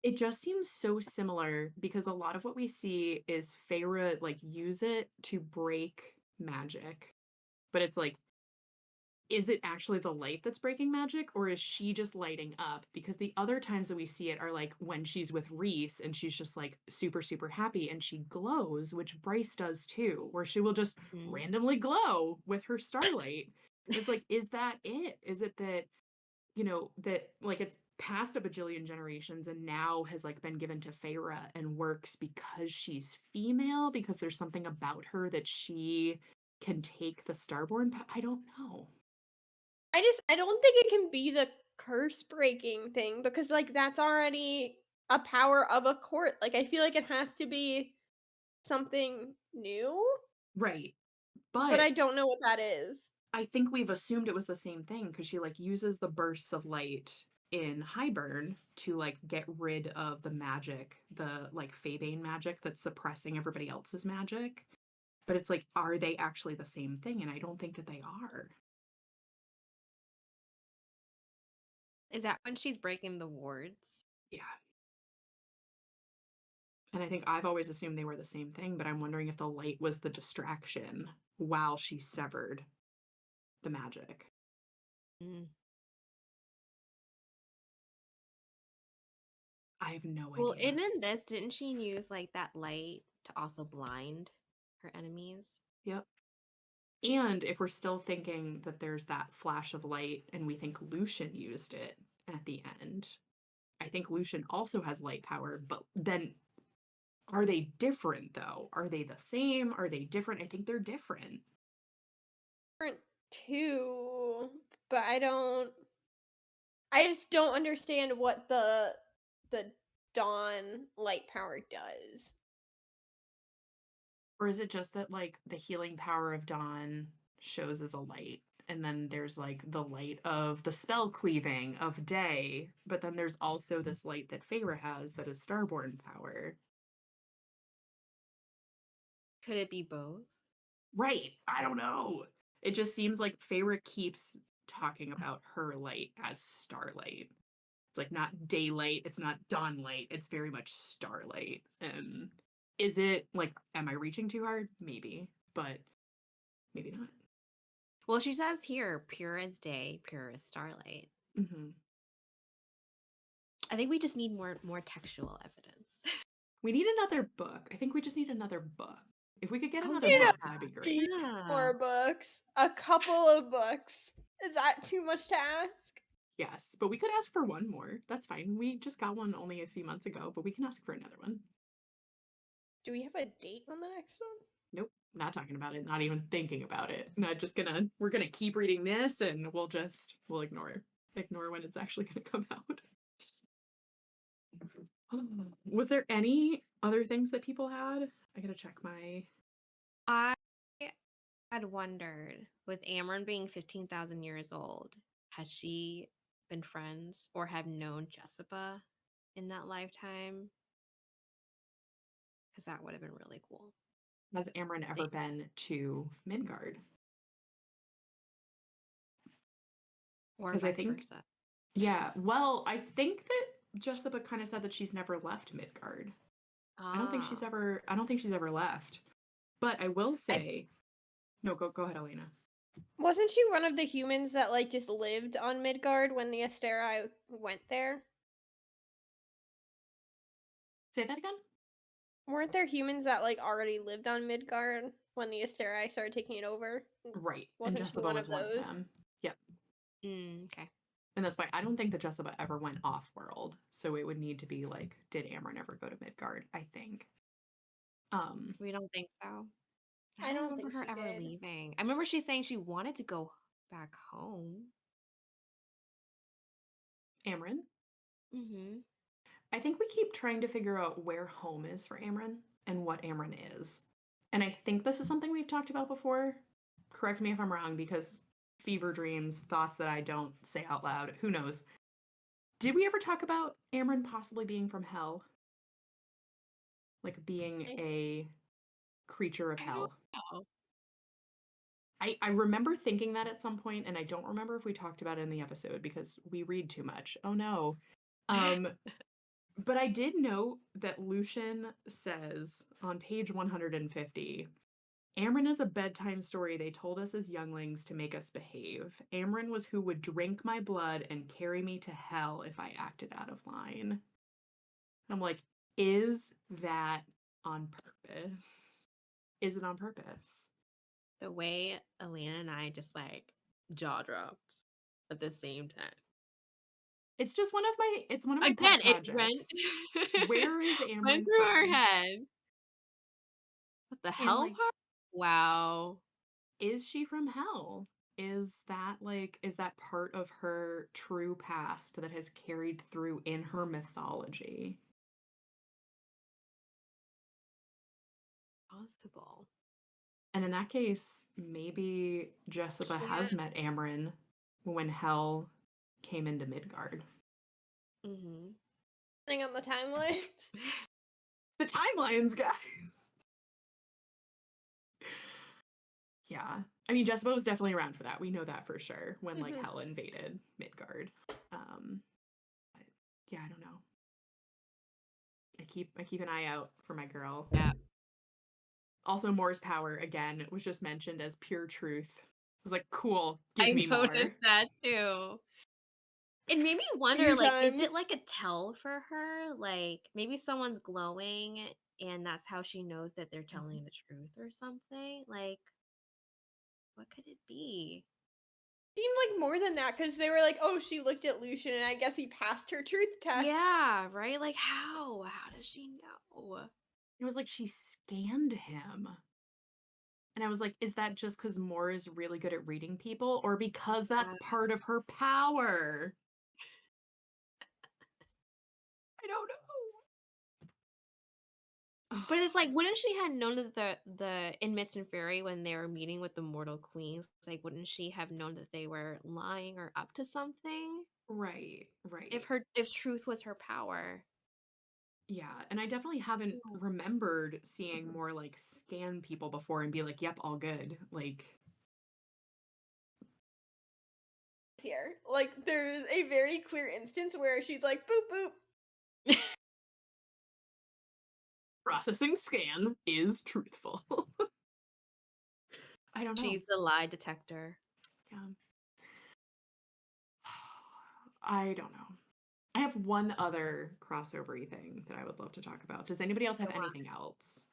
It just seems so similar because a lot of what we see is Feyre like use it to break magic. But it's like, is it actually the light that's breaking magic, or is she just lighting up? Because the other times that we see it are like when she's with Rhys and she's just like super, super happy and she glows, which Bryce does too, where she will just randomly glow with her starlight. It's like, is that it? Is it that, that like it's past a bajillion generations and now has like been given to Feyre and works because she's female, because there's something about her that she can take the starborn? I don't know. I don't think it can be the curse breaking thing, because like that's already a power of a court. Like I feel like it has to be something new, Right. but But I don't know what that is. I think we've assumed it was the same thing because she like uses the bursts of light in Highburn to like get rid of the magic, the like Fabane magic that's suppressing everybody else's magic. But it's like, are they actually the same thing? And I don't think that they are. Is that when she's breaking the wards? Yeah. And I think I've always assumed they were the same thing, but I'm wondering if the light was the distraction while she severed the magic. Mm. I have no Well, idea. and in this, didn't she use like that light to also blind her enemies? Yep. And if we're still thinking that there's that flash of light and we think Lucien used it at the end, I think Lucien also has light power, but then are they different though? Are they the same? Are they different? I think they're different. Different too, but I just don't understand what the dawn light power does. Or is it just that like the healing power of Dawn shows as a light? And then there's like the light of the spell cleaving of Day, but then there's also this light that Feyre has that is starborn power. Could it be both? Right. I don't know. It just seems like Feyre keeps talking about her light as starlight. It's like not daylight, it's not dawnlight, it's very much starlight. And is it like, am I reaching too hard? Maybe, but maybe not. Well, she says here, pure as day, pure as starlight. Mm-hmm. I think we just need more textual evidence. We need another book. I think we just need another book. If we could get Oh, another yeah. book, that'd be great. More books. A couple of books. Is that too much to ask? Yes, but we could ask for one more. That's fine. We just got one only a few months ago, but we can ask for another one. Do we have a date on the next one? Nope, not talking about it, not even thinking about it. We're gonna keep reading this and we'll ignore when it's actually gonna come out. Was there any other things that people had? I gotta check my. I had wondered, with Amryn being 15,000 years old, has she been friends or have known Jessica in that lifetime? Because that would have been really cool. Has Amryn ever been to Midgard? Or 'Cause I vice think- versa. Yeah, well, I think that Jessica kind of said that she's never left Midgard. I don't think she's Ah. ever left. But I will say, no, go ahead, Elena. Wasn't she one of the humans that like just lived on Midgard when the Asteri went there? Say that again? Weren't there humans that like already lived on Midgard when the Asteri started taking it over? Right. Wasn't and she Jessica one was of one of those? them. Yep. Okay. And that's why I don't think that Jessica ever went off world. So it would need to be like, did Amryn ever go to Midgard? I think. We don't think so. I don't remember think her she ever did. leaving. I remember she saying she wanted to go back home. Amryn? Mm-hmm. I think we keep trying to figure out where home is for Amryn and what Amryn is. And I think this is something we've talked about before. Correct me if I'm wrong, because fever dreams, thoughts that I don't say out loud, who knows. Did we ever talk about Amryn possibly being from hell? Like being a creature of hell? know. I remember thinking that at some point, and I don't remember if we talked about it in the episode because we read too much. Oh no. But I did note that Lucien says on page 150, Amryn is a bedtime story they told us as younglings to make us behave. Amryn was who would drink my blood and carry me to hell if I acted out of line. I'm like, is that on purpose? Is it on purpose? The way Elena and I just like jaw dropped at the same time. It's just one of my Again, pet it projects. went Where is Amryn went through our from? head. What the hell like- part? Wow. Is she from hell? Is that part of her true past that has carried through in her mythology? Possible. And in that case, maybe Jessica has met Amryn when hell came into Midgard. Mm-hmm. Thing on the timelines. The timelines, guys! Yeah. I mean, Jessica was definitely around for that. We know that for sure, when like hell invaded Midgard. But yeah, I don't know. I keep an eye out for my girl. Yeah. Also, Moore's power, again, was just mentioned as pure truth. I was like, cool, give me more. I noticed that too. It made me wonder, Few like, is times. it like a tell for her? Like, maybe someone's glowing and that's how she knows that they're telling the truth or something? Like, what could it be? Seemed like more than that because they were like, oh, she looked at Lucien and I guess he passed her truth test. Yeah, right? Like, how? How does she know? It was like she scanned him. And I was like, is that just because Moore is really good at reading people, or because that's part of her power? I don't know. But it's like, wouldn't she have known that the in Mist and Fury when they were meeting with the mortal queens, like, wouldn't she have known that they were lying or up to something? Right. If truth was her power. Yeah, and I definitely haven't remembered seeing Moore like scan people before and be like, yep, all good. Like, Here, like, there's a very clear instance where she's like, boop boop. processing scan is truthful. I don't know. She's the lie detector. Yeah. I don't know. I have one other crossover-y thing that I would love to talk about. Does anybody else have anything else?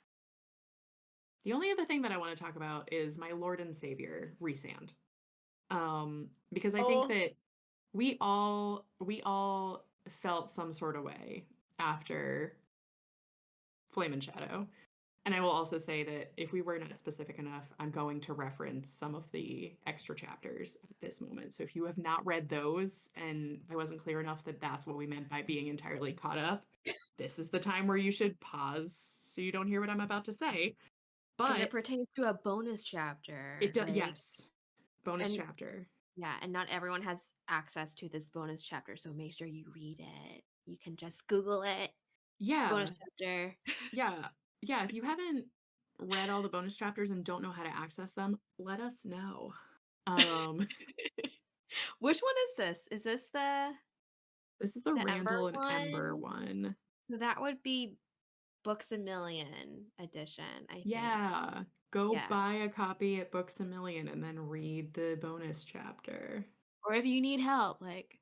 The only other thing that I want to talk about is my Lord and Savior, Rhysand. Because I think Oh, that we all felt some sort of way after Flame and Shadow. And I will also say that if we were not specific enough, I'm going to reference some of the extra chapters at this moment. So if you have not read those and I wasn't clear enough that that's what we meant by being entirely caught up, this is the time where you should pause so you don't hear what I'm about to say. Because it But pertains to a bonus chapter, it does, right? yes, bonus And chapter. yeah, and not everyone has access to this bonus chapter, so make sure you read it. You can just Google it. Yeah, Bonus chapter. yeah, yeah. If you haven't read all the bonus chapters and don't know how to access them, let us know. Um, Which one is this? Is this this is the the Ember Randall and Ember one? one. So that would be Books a Million edition, I think. Yeah, go Yeah. buy a copy at Books a Million and then read the bonus chapter. Or if you need help, like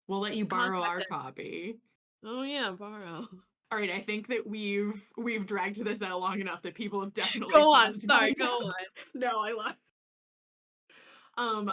We'll let you borrow contact our us. copy. Oh yeah, borrow. All right, I think that we've dragged this out long enough that people have definitely Go on. paused by Sorry, now. go on. No, I love.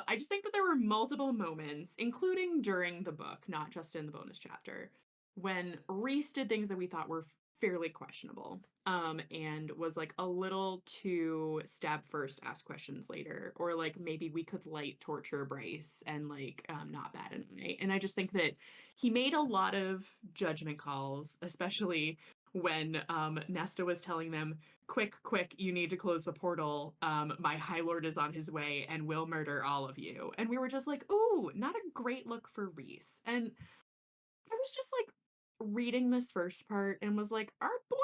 I just think that there were multiple moments, including during the book, not just in the bonus chapter, when Rhys did things that we thought were fairly questionable. And was like a little too stab first, ask questions later, or like maybe we could light torture Bryce and like not bat an eye. And I just think that he made a lot of judgment calls, especially when Nesta was telling them, quick, you need to close the portal. My High Lord is on his way and will murder all of you. And we were just like, ooh, not a great look for Rhys. And I was just like reading this first part and was like, our boy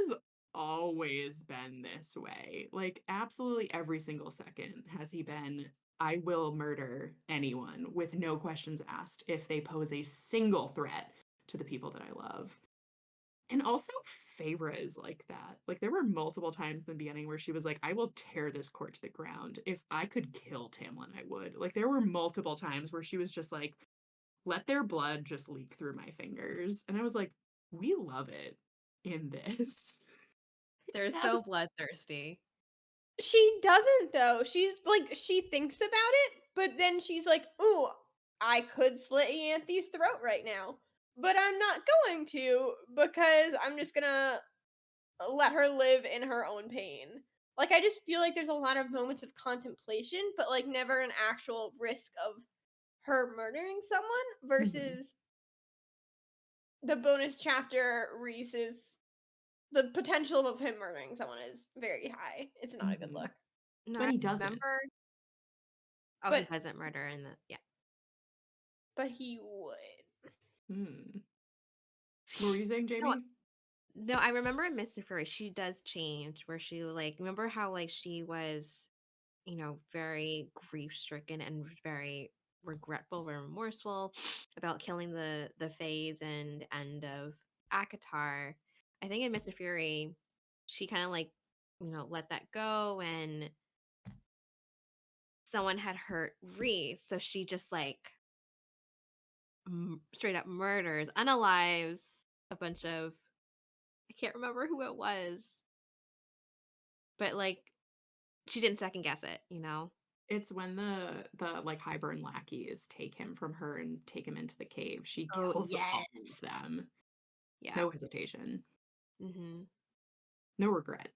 has always been this way. Like, absolutely every single second has he been, I will murder anyone with no questions asked if they pose a single threat to the people that I love. And also, Feyre is like that. Like, there were multiple times in the beginning where she was like, I will tear this court to the ground. If I could kill Tamlin, I would. Like, there were multiple times where she was just like, let their blood just leak through my fingers. And I was like, we love it in this. They're so Abs- bloodthirsty. she doesn't though. She's like she thinks about it, but then she's like, "Ooh, I could slit Yanthe's throat right now, but I'm not going to because I'm just gonna let her live in her own pain." Like I just feel like there's a lot of moments of contemplation, but like never an actual risk of her murdering someone Mhm. versus the bonus chapter Reese's the potential of him murdering someone is very high. It's not a good Mhm. look. No, But I he doesn't. remember. Oh, he But doesn't murder in the yeah. but he would. Hmm. What were you saying, No, Jamie? no, I remember in Mr. Furry, she does change where she like remember how like she was, very grief stricken and very regretful, very remorseful about killing the Fays and end of Akatar. I think in Mr. Fury, she kind of like, let that go and someone had hurt Reese, so she just like straight up murders, unalives a bunch of I can't remember who it was, but like she didn't second guess it. It's when the like Highburn lackeys take him from her and take him into the cave. She Oh kills all of yes. them. Yeah. No hesitation. Mm-hmm. No regret.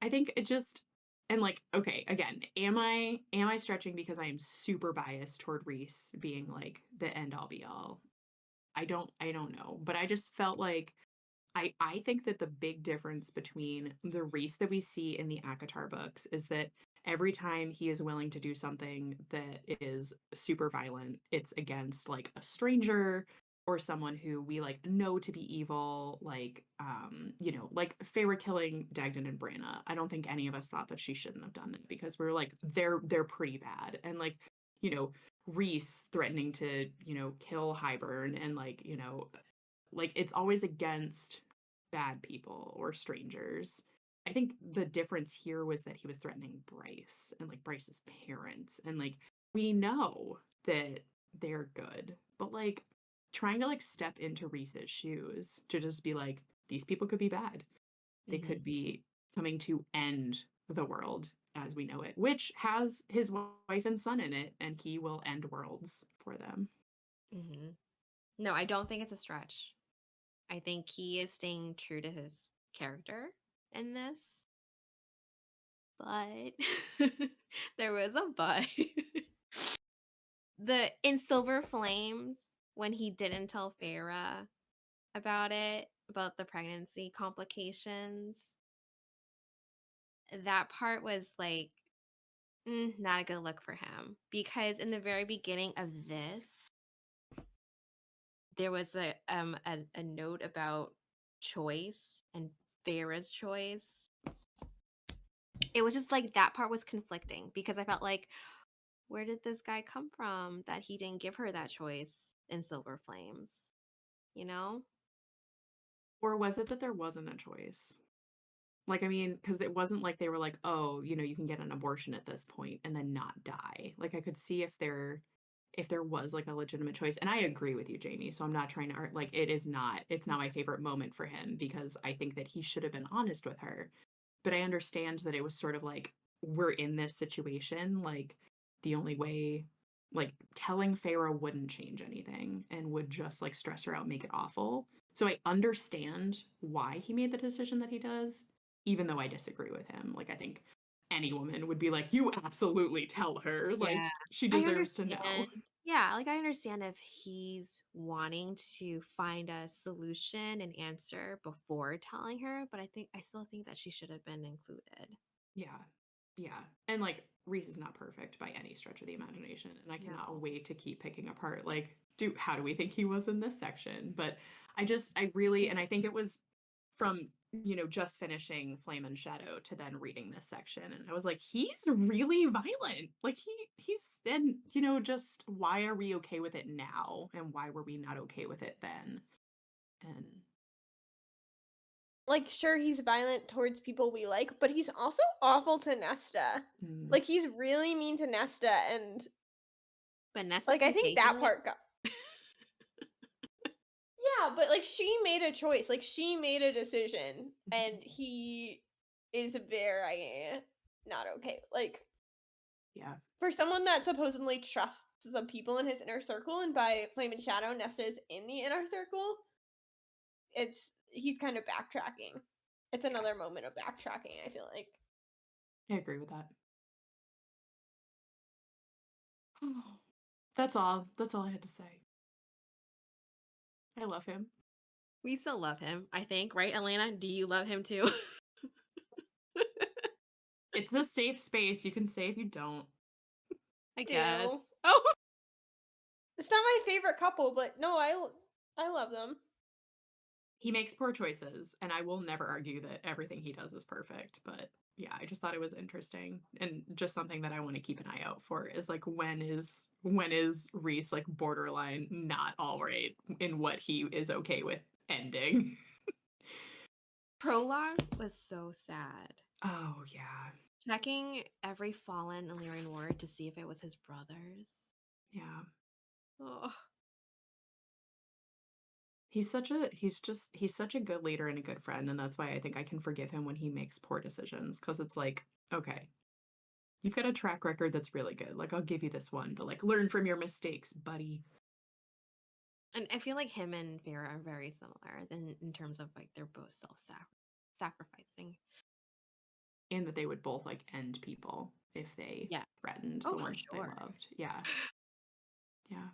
I think it just and like okay, again, am I stretching because I am super biased toward Rhys being like the end all be all? I don't know, but I just felt like I think that the big difference between the Reese that we see in the Akatar books is that every time he is willing to do something that is super violent, it's against like a stranger or someone who we like know to be evil, like like Feyre killing Dagden and Branna. I don't think any of us thought that she shouldn't have done that because we are like they're pretty bad. And like, you know, Reese threatening to, kill Highburn and like it's always against bad people or strangers. I think the difference here was that he was threatening Bryce and like Bryce's parents. And like we know that they're good, but like trying to like step into Reese's shoes to just be like, these people could be bad. They Mm-hmm. could be coming to end the world as we know it, which has his wife and son in it, and he will end worlds for them. Hmm. No, I don't think it's a stretch. I think he is staying true to his character in this, but there was a but. In Silver Flames, when he didn't tell Feyre about it, about the pregnancy complications, that part was like not a good look for him, because in the very beginning of this, there was a note about choice and Feyre's choice. It was just like that part was conflicting, because I felt like, where did this guy come from that he didn't give her that choice in Silver Flames? You know? Or was it that there wasn't a choice? Like, I mean, because it wasn't like they were like, oh, you can get an abortion at this point and then not die. Like, I could see if there was like a legitimate choice. And I agree with you, Jamie. So I'm not trying to like, it's not my favorite moment for him, because I think that he should have been honest with her. But I understand that it was sort of like, we're in this situation. Like, the only way, like, telling Feyre wouldn't change anything and would just like stress her out, make it awful. So I understand why he made the decision that he does, even though I disagree with him. Like, I think any woman would be like, you absolutely tell her. Like, Yeah. she I deserves to know. understand. Yeah, like I understand if he's wanting to find a solution and answer before telling her, but I still think that she should have been included. Yeah. Yeah. And like, Reese is not perfect by any stretch of the imagination. And I cannot No. wait to keep picking apart, like, how do we think he was in this section? But I really, and I think it was from, just finishing Flame and Shadow to then reading this section. And I was like, he's really violent. Like, he's, and, just why are we okay with it now? And why were we not okay with it then? And Like, sure, he's violent towards people we like, but he's also awful to Nesta. mm, Like, he's really mean to Nesta, and But Nesta like, I can think take that it. part got. Yeah, but like, she made a choice. Like, she made a decision, and he is very not okay. Like, yeah. for someone that supposedly trusts the people in his inner circle, and by Flame and Shadow, Nesta is in the inner circle, he's kind of backtracking. It's another moment of backtracking, I feel like. I agree with that. That's all. That's all I had to say. I love him. We still love him, I think, right, Elena? Do you love him too? It's a safe space. You can say if you don't. I Do. guess. Oh, It's not my favorite couple, but no, I love them. He makes poor choices, and I will never argue that everything he does is perfect. But yeah, I just thought it was interesting, and just something that I want to keep an eye out for is like, when is Reese like borderline not all right in what he is okay with ending. prologue was so sad. Oh yeah, Checking every fallen Illyrian ward to see if it was his brother's. yeah. Oh, He's such a good leader and a good friend, and that's why I think I can forgive him when he makes poor decisions, because it's like, okay, you've got a track record that's really good. Like, I'll give you this one, but like, learn from your mistakes, buddy. and I feel like him and Vera are very similar in terms of like they're both sacrificing. And that they would both like end people if they Yeah. threatened Oh, the for ones that they sure. loved. Yeah. Yeah.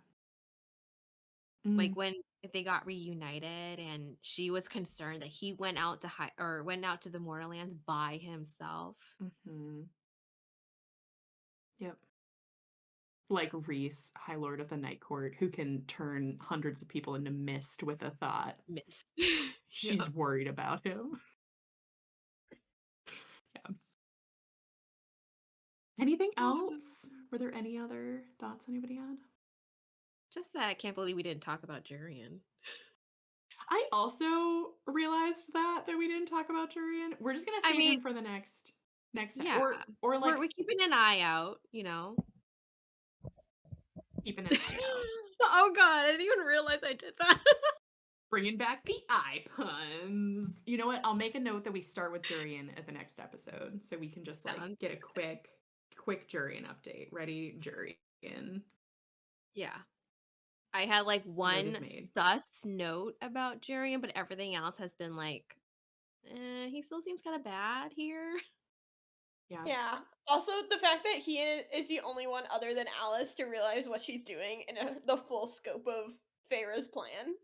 Like Mm. when they got reunited and she was concerned that he went out went out to the Mortarlands by himself. Hmm. Yep. Like Reese, High Lord of the Night Court, who can turn hundreds of people into mist with a thought. Missed. She's Yeah. worried about him. Yeah. Anything else? Were there any other thoughts anybody had? Just that I can't believe we didn't talk about Jurian. I also realized that we didn't talk about Jurian. We're just gonna I save mean, him for the next yeah. or We're like keeping an eye out, you know. keeping an eye out. Oh god, I didn't even realize I did that. Bringing back the eye puns. You know what? I'll make a note that we start with Jurian at the next episode, so we can just like Sounds get a quick Jurian update. Ready, Jurian? Yeah. I had like one is made. sus note about Jurian, but everything else has been like, he still seems kind of bad here. Yeah. Yeah. Also, the fact that he is the only one other than Alice to realize what she's doing in the full scope of Feyre's plan.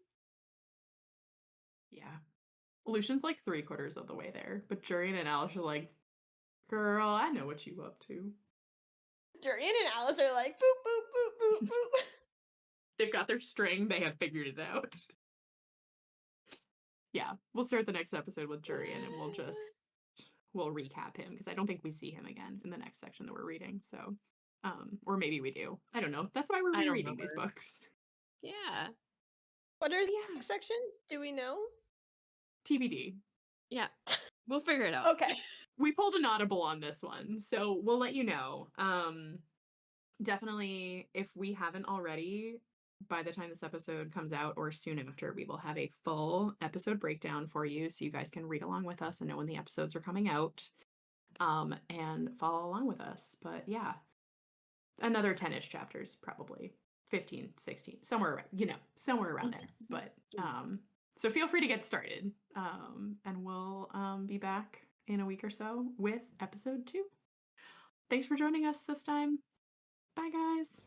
Yeah. Lucian's like 3/4 of the way there, but Jurian and Alice are like, girl, I know what you up to. Durian and Alice are like, boop, boop, boop, boop, boop. They've got their string, they have figured it out. Yeah, we'll start the next episode with Jurian and we'll recap him because I don't think we see him again in the next section that we're reading. So, or maybe we do. I don't know. That's why we're I don't rereading these remember. books. Yeah. What is Yeah. the next section? Do we know? TBD. Yeah. We'll figure it out. Okay. We pulled an audible on this one, so we'll let you know. Definitely, if we haven't already, by the time this episode comes out or soon after, we will have a full episode breakdown for you so you guys can read along with us and know when the episodes are coming out, and follow along with us. But yeah, another 10-ish chapters, probably 15, 16, somewhere around there. But so feel free to get started, and we'll be back in a week or so with episode 2. Thanks for joining us this time. Bye, guys.